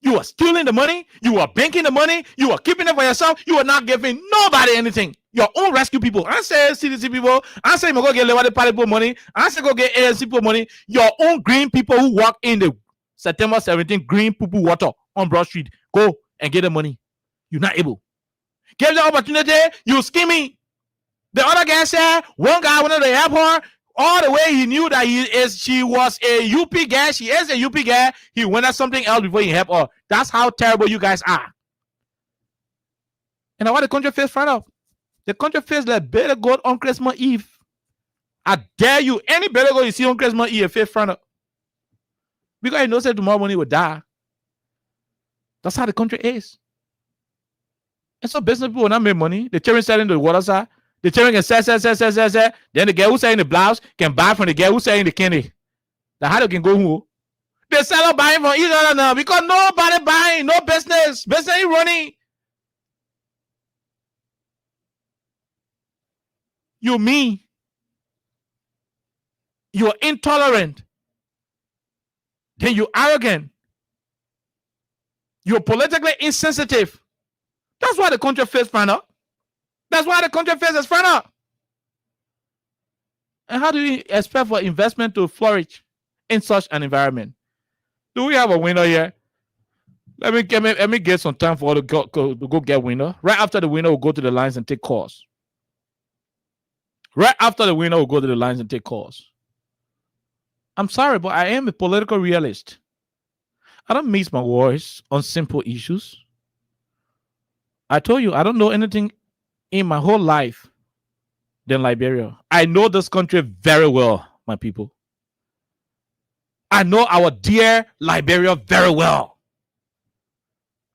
You are stealing the money. You are banking the money. You are keeping it for yourself. You are not giving nobody anything. Your own rescue people. I say CDC people. I say go get Lewadi Party people money. I say go get ANC people money. Your own green people who work in the September 17th green poo-poo water on Broad Street. Go and get the money. You're not able. Give the opportunity. You scheming. The other guy said one guy wanted to help her. All the way he knew that she was a UP guy. She is a UP guy. He went at something else before he helped her. That's how terrible you guys are. And what the country face front of? The country face like better goat on Christmas Eve. I dare you. Any better goat you see on Christmas Eve, face front of. Because he knows that tomorrow morning will die. That's how the country is. And so business people will not make money. The children selling the water side. The children can sell. Then the girl who's selling the blouse can buy from the girl who's selling the candy. That's how they can go home. They sell buying from each other now because nobody buying, no business. Business ain't running. You mean you're intolerant. Then you're arrogant. You're politically insensitive. That's why the country faces further. That's why the country faces further. And how do we expect for investment to flourish in such an environment? Do we have a winner here? Let me get some time for us to go get winner. Right after the winner, we'll go to the lines and take calls. Right after the winner, we'll go to the lines and take calls. I'm sorry, but I am a political realist. I don't mince my words on simple issues. I told you, I don't know anything in my whole life than Liberia. I know this country very well, my people. I know our dear Liberia very well.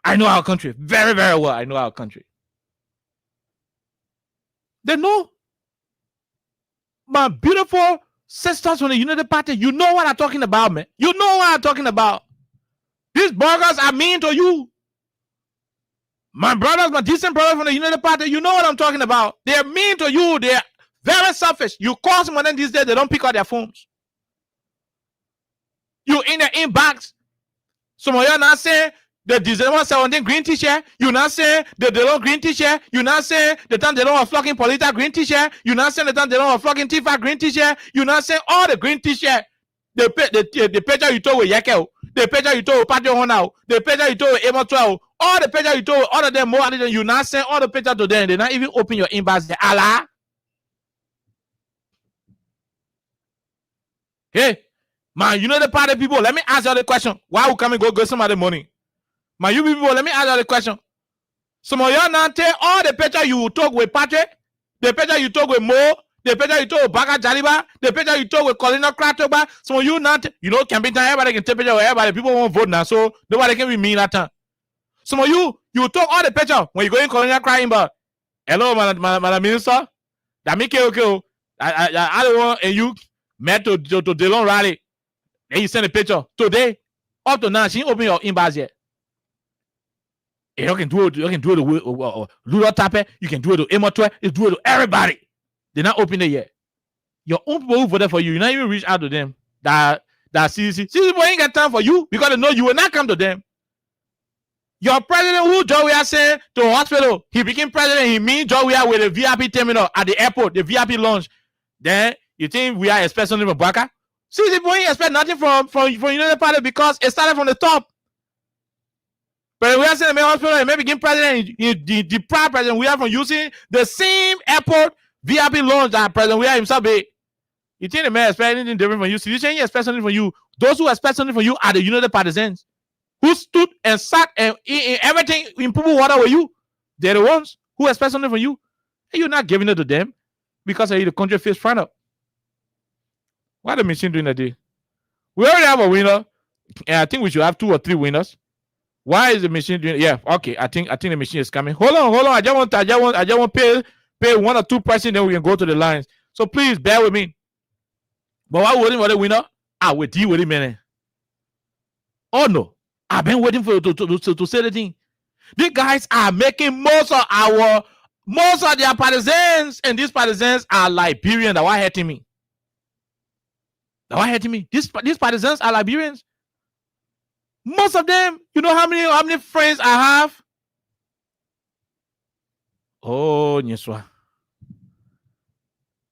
I know our country very, very well. I know our country. They know. My beautiful sisters from the United Party, you know what I'm talking about, man. You know what I'm talking about. These burgers are mean to you. My brothers, my decent brothers from the United Party, you know what I'm talking about. They're mean to you. They're very selfish. You call someone and these days, they don't pick up their phones. You in their inbox. Some of you are not saying the December 17 green t-shirt. You're not saying the Delon green t-shirt. You're not saying the time they don't have flocking Polita green t-shirt. You're not saying the time they don't have flocking Tifa green t-shirt. You're not saying all the green t-shirt. The picture you told with Yakel. The picture you told with Patio Honau. The picture you told with Emo 12. All the picture you told, all of them more than you not send all the picture to them. They not even open your inbox. They Allah. Hey, man, you know the party people. Let me ask you the question. Why we come and go get some of the money? Man, you people, let me ask you the question. Some of y'all now tell all the picture you talk with Patrick, the picture you talk with Mo, the picture you talk with Baka Jaliba, the picture you talk with Colina Kratoba. Some of you not, you know, campaign time, everybody can take picture with everybody. People won't vote now, so nobody can be mean that time. Some of you talk all the picture when you go in Colonial crying, but hello, Madam Minister. That make okay. I don't want and you met to Delon rally. And you send a picture today. Up to now, she didn't open your inbox yet. And you can do it. You can do it with Ludo Tape. You can do it with Emotwe. You do it with everybody. They're not open it yet. Your own people who voted for you, you not even reach out to them. That CCC people ain't got time for you because they know you will not come to them. Your president who Joe we are saying to hospital, he became president, he mean Joe we are with the VIP terminal at the airport, the VIP lounge. Then you think we are expecting something from Baka? See, the boy expect nothing from United Party because it started from the top. But we are saying the hospital, he may become president, the proud president we are from using the same airport VIP lounge that President we are himself be. You think the man expect anything different from you? So you saying he expect something from you? Those who expect something from you are the United Partisans. Who stood and sat and in everything in people water with you? They're the ones who expect something from you. And you're not giving it to them because the country face front up. Why the machine doing that day? We already have a winner, and I think we should have 2 or 3 winners. Why is the machine doing it? Yeah, okay. I think the machine is coming. Hold on. I just want to pay 1 or 2 prices, then we can go to the lines. So please bear with me. But while waiting for the winner, I will deal with it, man. Oh no. I've been waiting for you to say the thing. These guys are making most of their partisans, and these partisans are Liberian. That why hurting me. These partisans are Liberians. Most of them, you know how many friends I have? Oh, Nyeswa.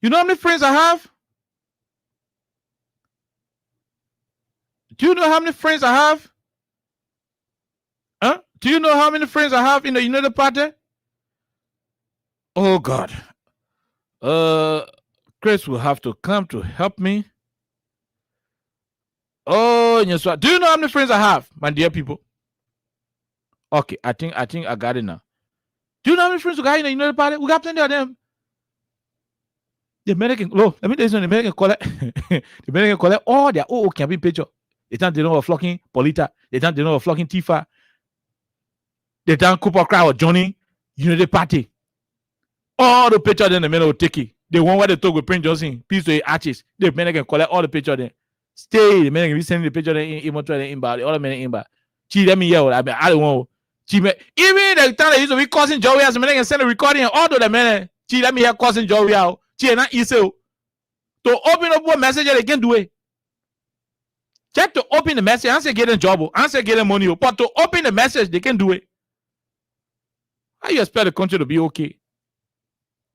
You know how many friends I have? Do you know how many friends I have? Huh? Do you know how many friends I have in the United Party? Oh God. Chris will have to come to help me. Oh, yes. Do you know how many friends I have, my dear people? Okay, I think I got it now. Do you know how many friends we got in the United Party? We got plenty of them. The American, let me tell you something. The American collect all their campaign picture. They think they know a flocking Polita. They think they know a flocking Tifa. They don't Cooper Cry or Johnny. Unity Party. All the pictures in the middle will take it. The one where they talk with Prince Johnson, peace to the arches. The men can collect all the pictures then. Stay, the men can be sending the picture in all the men in back. Gee, let me yell. I don't want. Even the time they used to be causing Joey as a man can send a recording and all the men. Gee, let me hear causing Joey out. Gee, not easy. To open up one message, they can do it. Check to open the message. I say getting job. I say getting money. But to open the message, they can do it. How you expect the country to be okay?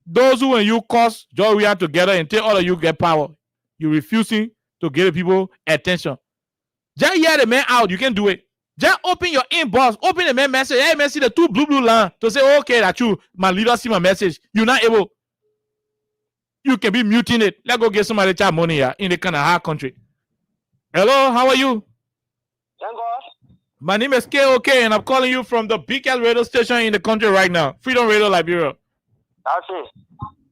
Those who and you cause Joey out together until all of you get power, you refusing to give people attention. Just hear the man out. You can do it. Just open your inbox. Open the man message. Hey, man, see the two blue line to say, okay, that's you. My leader see my message. You're not able. You can be muting it. Let's go get somebody chat money here in the kind of hard country. Hello, how are you? Thank God. My name is KOK, and I'm calling you from the biggest radio station in the country right now, Freedom Radio Liberia. That's it.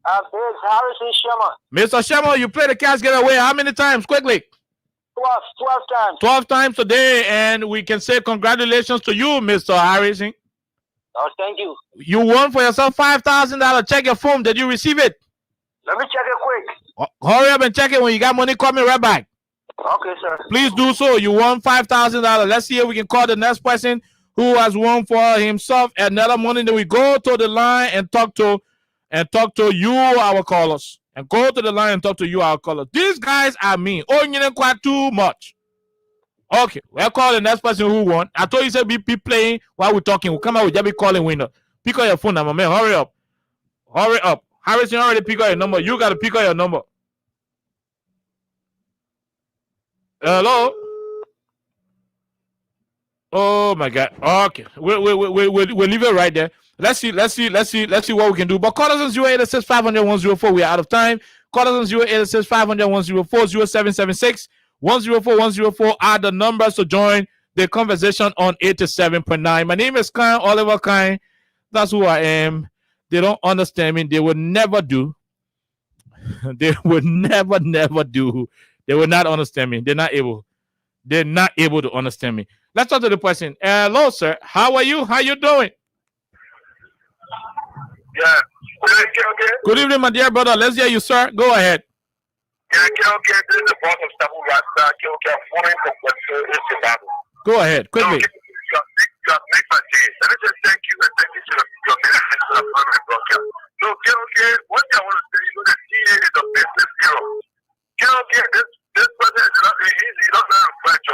It's Harrison Sherman. Mr. Sherman, you play the Cats Get Away how many times? Quickly. 12 times. 12 times today, and we can say congratulations to you, Mr. Harrison. Oh, thank you. You won for yourself $5,000. Check your phone. Did you receive it? Let me check it quick. Hurry up and check it. When you got money, call me right back. Okay, sir. Please do so. You won $5,000. Let's see if we can call the next person who has won for himself another money. Then we go to the line and talk to you, our callers. And go to the line and talk to you, our callers. These guys are mean. Oh, you know quite too much. Okay, we'll call the next person who won. I told you said be playing while we're talking. We'll come out with just be calling winner. Pick up your phone number, man. Hurry up. Hurry up. Harrison already pick up your number. You got to pick up your number. Hello? Oh my God. Okay. We'll leave it right there. Let's see what we can do. But call us on 086-500-104. We are out of time. Call us on 086-500-104, 0776-104-104 are the numbers to join the conversation on 87.9. My name is Kyle Oliver Kine. That's who I am. They don't understand me. They would never do. They would never do. They will not understand me. They're not able. They're not able to understand me. Let's talk to the person. Hello, sir. How are you? How you doing? Yeah. Good evening, my dear brother. Let's hear you, sir. Go ahead. Yeah, this is the boss of Sabu Rasta. I'm following from what is Zimbabwe. Go ahead, quickly. You have made my day. Let me just thank you and thank you to your ministry to the family broadcast. So, one thing I want to say, the CA is a business hero. This person is not easy. Not very French.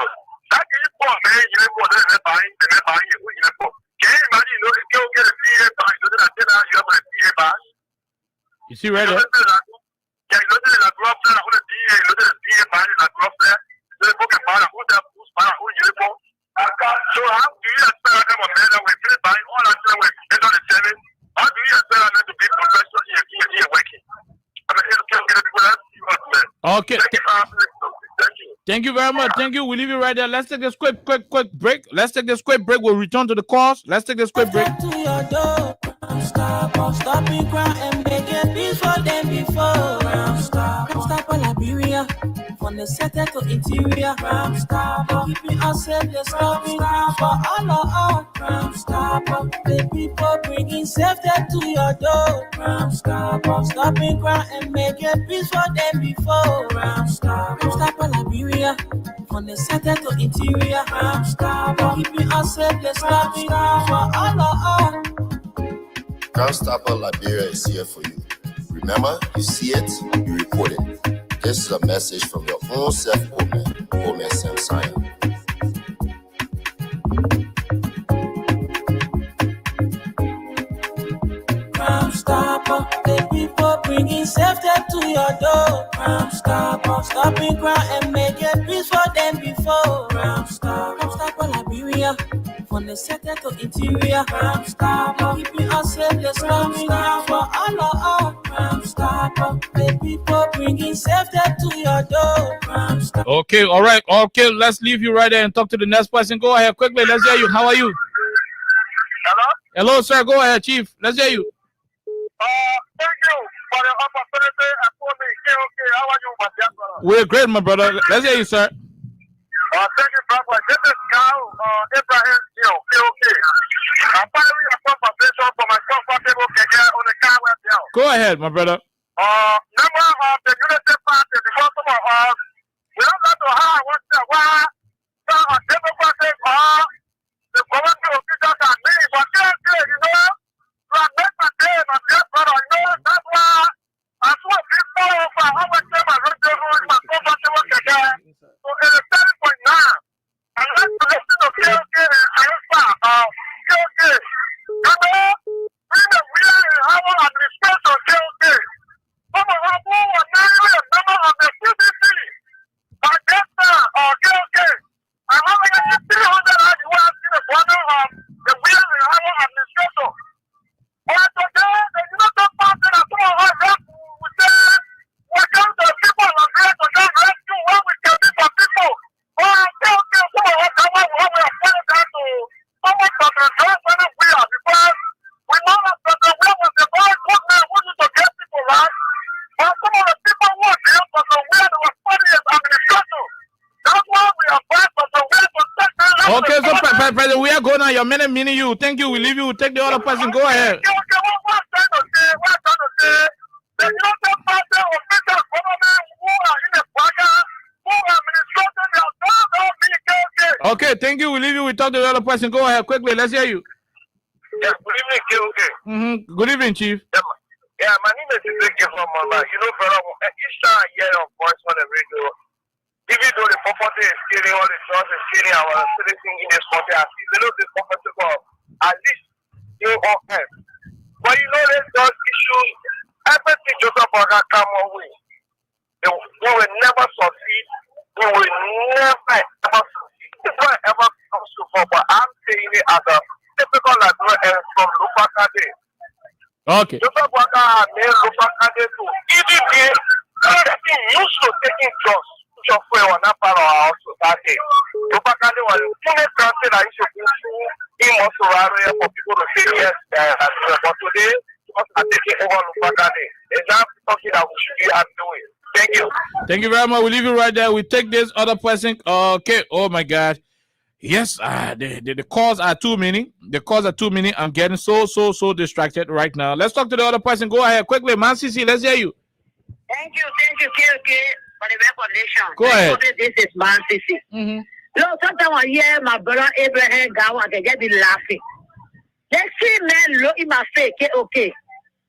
That is poor, man. You know what they're buying. They're buying it. Who you know for? Can you imagine? You know, get a CA buy. You know that you have a CA buy. You see right there? Yeah, you know the growth there. Who the CA? You know the CA buy the growth there. The book and buy who that who's buying who you know for? So how do you expect them on men that we finish buying all that stuff with end on the service? How do you expect them to be professional here working? I mean, it's okay to people that you want, man. Okay. Thank you very much. Thank you. We'll leave you right there. Let's take this quick break. We'll return to the calls. Let's take this quick break. Stopping crime and making peace for them before. Stop Liberia, from the center to interior. Keeping us safe, they're stopping crime for all of us. The people bringing safety to your door. Stopping crime and making peace for them before. Stop Liberia, from the center to interior. Keeping us safe, they're stopping crime for all of us. Crime Stopper Liberia is here for you. Remember, you see it, you report it. This is a message from your own self-omen, Sam Sion. Crime Stopper, the people bringing safety to your door. Crime Stopper, stopping crime and making peace for them before. Crime Stopper Liberia, from the center to interior. Crime Stopper, keeping us safe, they're stopping crime for all of us. Crime Stopper, the people bringing safety to your door. Crime Stopper. Okay, all right. Okay, let's leave you right there and talk to the next person. Go ahead, quickly. Let's hear you. How are you? Hello? Hello, sir. Go ahead, Chief. Let's hear you. Thank you for the opportunity and for me. Okay, how are you, my dear brother? We're great, my brother. Let's hear you, sir. Thank you, brother. This is Carl Abraham, okay. I'm filing a compensation for myself Go ahead, my brother. Member of the Unity Party, before some of us, we don't have to have why some Democratic or the government officials are me, but they're you know, to make my day, my dear brother, you know, that's why I saw people over how much time I wrote the rule, my property was there. So it is 7.9. And let's listen to KOK and Alpha, KOK. You know, we are in our administration, KOK. Some of us who are now a member of the CDC, but that's KOK. I have a 300 US in the border of the wheel in our administration. But today, they do not talk about that. Some of us have to say, welcome to the people of the to just rescue what we can do for people. But KOK, some of us have pointed out to someone from the Johnson wheel because we know that the wheel was the very good man who used to get people right. But some of the people who are there for the wheel that was funny as administration. That's why we are back for the wheel to take the level. Okay, so President, we are going on. Your minute, meaning you. Thank you. We leave you. Take the other person. Go ahead. Okay, what I'm trying to say, the United Party officials, government who are in the program, who are administrating their don't be KOK. Okay, thank you. We leave you. We talk to the other person. Go ahead quickly. Let's hear you. Yeah, good evening, KOK. Good evening, Chief. Yeah, my name is Ezekiel from Mala. You know, brother, each time I hear your voice on the radio, even though the property is killing, all the drugs is killing our citizens in this country, I see little bit comfortable, at least you on earth. But you know, there's those issues, everything Joseph Burger come our way. We will never succeed. We will never ever succeed. It's not ever comes to fall, but I'm saying it as a typical Nigerian from Lupakade. Okay. Joseph Burger has made Lupakade to even be getting used to taking drugs. Just for one part of our society. Lupakade was the only country that used to go through in Mosurare for people to say yes. But today, because are taking over Lupakade. Is that something that we should be doing? Thank you. Thank you very much. We leave you right there. We take this other person. Okay. Oh my God. Yes. The calls are too many. The calls are too many. I'm getting so distracted right now. Let's talk to the other person. Go ahead quickly, Man CC. Let's hear you. Thank you, KOK, for the recognition. Go ahead. This is Man CC. Look, sometimes I hear my brother Abraham Gawa and get me laughing. Let's see man look in my face, KOK,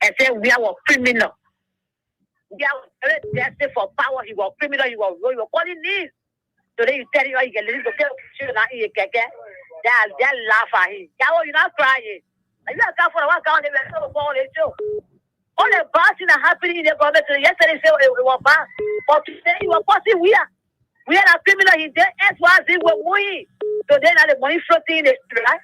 and say we are criminal. We are destined for power. He was criminal. He was wrong. He was calling this. Today you tell you you can listen to they laugh at him. You're not crying. You are coming for one count. They were so poor. All the bad things are happening in the government. Yesterday they said it was bad, but today you are passing. We are a criminal. He did S1 we. Today now the money floating in the street, right?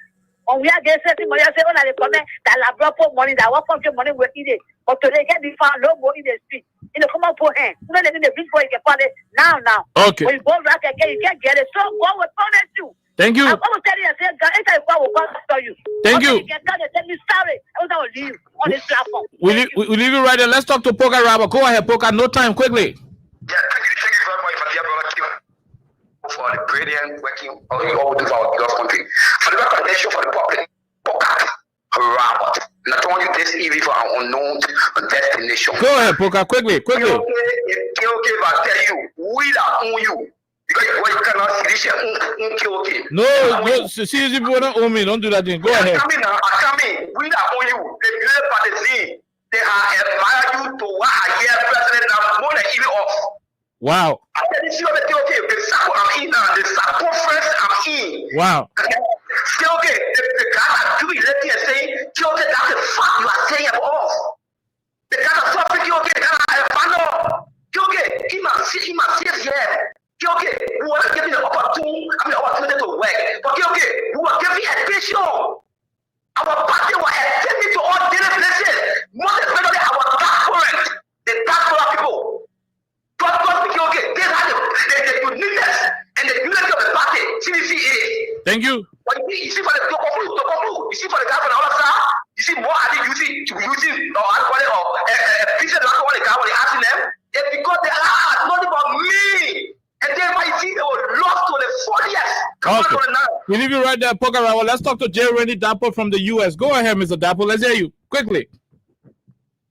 And we are getting money. I say, oh, now they come that la brought money. That what country money will eat it. But today can be found no more in the street. In the common poor hand. You know they in the big boy you can find it now. Okay. When you go back again, you can't get it. So God will punish you. Thank you. I'm going to tell you, I said, God, anytime will come you. Thank you. You can come and tell me sorry. I was going to leave on this platform. We leave you right there. Let's talk to Poker Robert. Go ahead, Poker. No time. Quickly. Yeah, thank you very much, my dear brother Kim, for the brilliant working on all over our beloved country. For the recommendation for the public, Poker Robert. Not only this EV for our unknown destination. Go ahead, Poker. Quickly. Okay, I tell you, we are on you. Because you cannot see okay. No, see people don't own me. Don't do that thing. Go ahead. Coming. We are on you. The great party, they are admire you to what I hear president now more than even off. Wow. I said, this is okay. The circle I'm in now, the circumference I'm in. Wow. Still okay. The guy doing let me say, okay, that's the fact you are saying about us. The kind of topic, okay, okay, he must see here. Okay, we are giving the opportunity to work. Okay, we are giving education. Our party was extended to all different places. Most especially our tax the tax people. Okay, they have the uniqueness and the unity of the party. CDCA. Thank you. But you see for the to conclude. You see for the guy for the other side. You see more I think using or alcohol or a piece of alcohol the guy when they asking them. It's because they are not about me. And then I see they were lost to the 4 years. Okay. We leave you right there, Poker. Let's talk to J. Randy Dapper from the US. Go ahead, Mr. Dapper. Let's hear you quickly.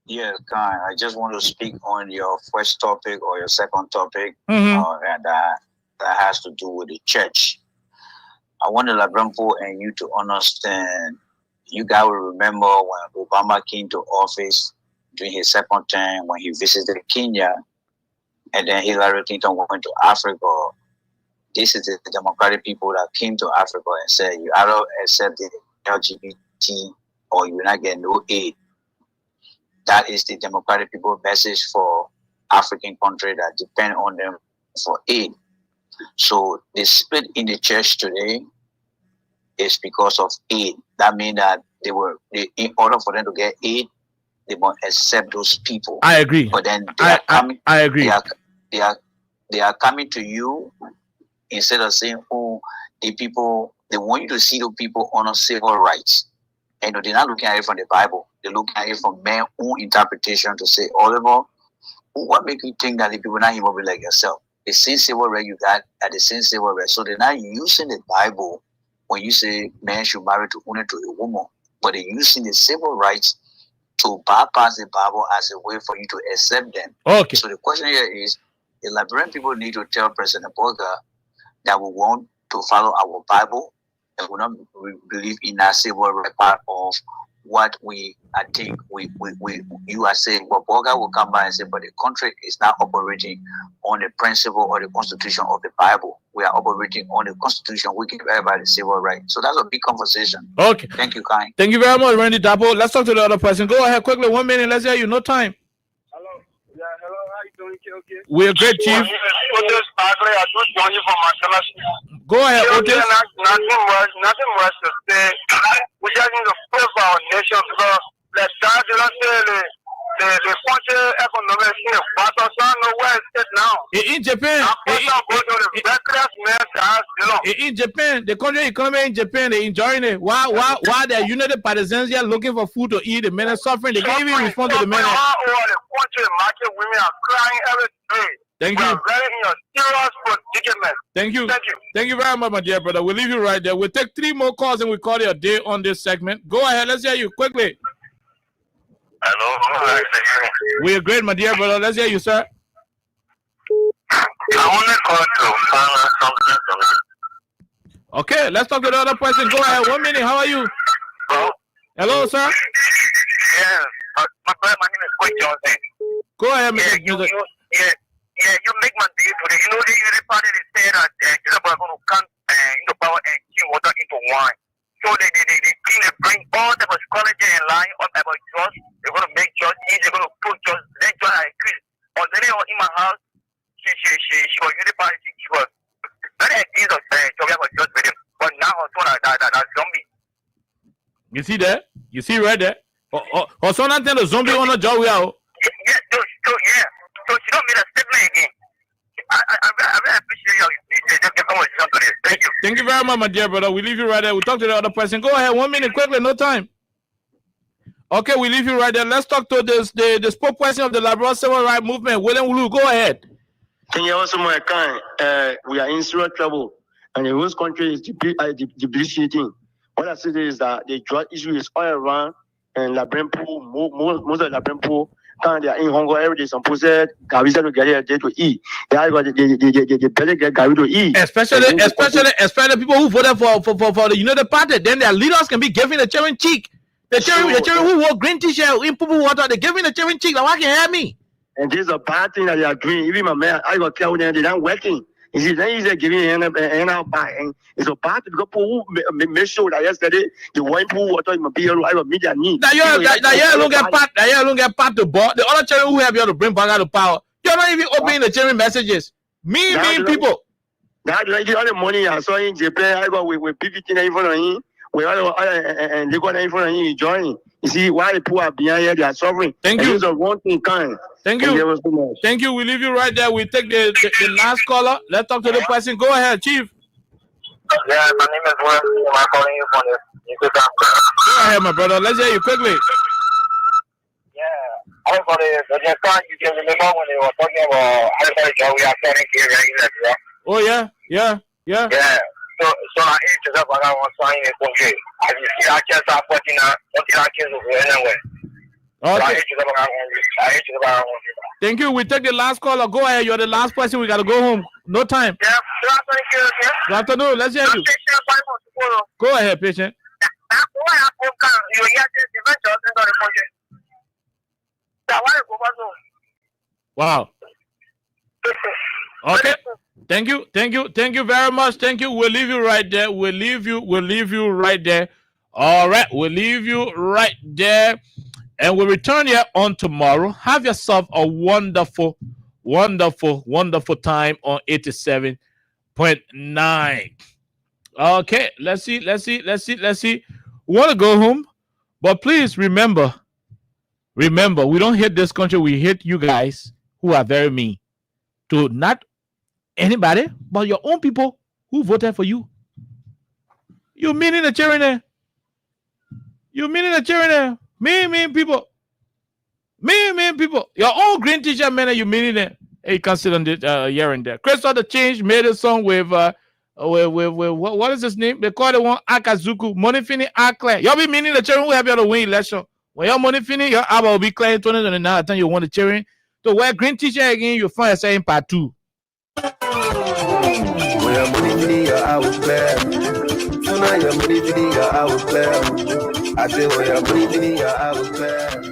Yeah, Khan, I just want to speak on your first topic or your second topic, and that has to do with the church. I want Labrampo and you to understand. You guys will remember when Obama came to office during his second term, when he visited Kenya, and then Hillary Clinton went to Africa. This is the Democratic people that came to Africa and said, you either accept the LGBT or you're not getting no aid. That is the Democratic people message for African countries that depend on them for aid. So the split in the church today is because of aid. That means that in order for them to get aid, they must accept those people. I agree. But then I agree. They are coming to you instead of saying, oh, the people, they want you to see the people honor civil rights. And they're not looking at it from the Bible. They're looking at it from man's own interpretation to say, Oliver, what makes you think that the people not human like yourself? The same civil right you got at the same civil right. So they're not using the Bible when you say man should marry only to a woman, but they're using the civil rights to bypass the Bible as a way for you to accept them. Okay. So the question here is, the Liberian people need to tell President Boga that we want to follow our Bible and we not believe in that civil right part of what I think you are saying. But Boga will come by and say, but the country is not operating on the principle or the constitution of the Bible. We are operating on the constitution. We give everybody civil right. So that's a big conversation. Okay. Thank you, Kai. Thank you very much, Randy Dapo. Let's talk to the other person. Go ahead quickly. 1 minute. Let's hear you. No time. Hello. Yeah, hello. How you doing, KOK? We're great, Chief. I just joined you from my Go ahead, Otis. Nothing much to say. We just need to pray for our nation because like that, they don't say the country economic is but I don't know where it's now. In Japan, in Japan, the country economy in Japan, they're enjoying it. Why the United Partisans are looking for food to eat, the men are suffering, they can't even respond to the men. All the country market women are crying every day. Thank you. Thank you. Thank you very much, my dear brother. We'll leave you right there. We'll take 3 more calls and we'll call you a day on this segment. Go ahead. Let's hear you quickly. Hello. We're great, my dear brother. Let's hear you, sir. I want to call to find out something from you. Okay, let's talk to the other person. Go ahead. 1 minute. How are you? Hello, sir. Yeah. My name is Quay Johnson. Go ahead, Mr. Yeah, you make my day today. You know, the party they say that they're going to come into power and change water into wine. So they bring all the psychology and line up about judge. They're going to make judge easy. They're going to put judge. Then judge I agree. Or then in my house, she was in the party. She was very against us talking about judge with him. But now I saw that zombie. You see that? You see right there? Or so not the zombie on a job we are. Yeah, so she don't make a statement again. I really appreciate you. Thank you. Thank you very much, my dear brother. We leave you right there. We'll talk to the other person. Go ahead. 1 minute, quickly. No time. Okay, we leave you right there. Let's talk to the spokesperson of the Liberal Civil Rights Movement, William Wulu. Go ahead. Can you also my kind? We are in serious trouble, and the whole country is debilitating. What I say is that the drug issue is all around, and Labrampo, most of Labrampo, quand they are in hunger every day, some people said, Gary said to get a day to eat. They got the belly get Gary to eat. Especially people who voted for the United Party. Then their leaders can be giving the cherry cheek. The cherry who wore green t-shirt in purple water, they're giving the cherry cheek. Like, why can't help me? And this is a bad thing that they are doing. Even my man, I got killed them, they're not working. You see, then he's giving an out back. And it's a bad thing because people make sure that yesterday, the wine pool water in my beer, I got media need. Now, you don't get part to board. The other children who have you to bring back out of power. You're not even opening the cherry messages. Mean people. Now, like all the money I saw in Japan, I got with PPT in front of him. And they got in front of him joining. You see, why the poor are behind here, they are suffering. Thank you. It's a one thing kind. Thank you. Thank you. We leave you right there. We take the last caller. Let's talk to the person. Go ahead, Chief. Yeah, my name is Will. I'm calling you from the Go ahead, my brother. Let's hear you quickly. Yeah. I for the time you can remember when they were talking about how we are selling here, right? Oh, yeah. Yeah. So I ate up when I was signing a country. I just have 14 kids over anyway. Okay. Thank you. We take the last caller. Go ahead. You're the last person. We got to go home. No time. Yeah. Good afternoon. Let's hear you. Go ahead, patient. Wow. Okay. Thank you very much. Thank you. We'll leave you right there. We'll leave you right there. All right. We'll leave you right there. And we'll return here on tomorrow. Have yourself a wonderful time on 87.9. Okay. Let's see. We want to go home, but please remember, we don't hate this country. We hate you guys who are very mean to not anybody but your own people who voted for you. You meaning the cheering there? Mean people. Your own green t-shirt man, you meaning it? Hey, you can sit on this here and there. Chris the Change made a song with what is his name? They call it one Akazuku. Money Fini Akle. Y'all be meaning the cheering who have you to win election. When your money finish, your album will be clear in 2029. I think you want the cheering. So wear green t-shirt again, you'll find yourself in part 2. When your money finish, your house clear. So now your money finish, your house clear. I say when your money finish, your house clear.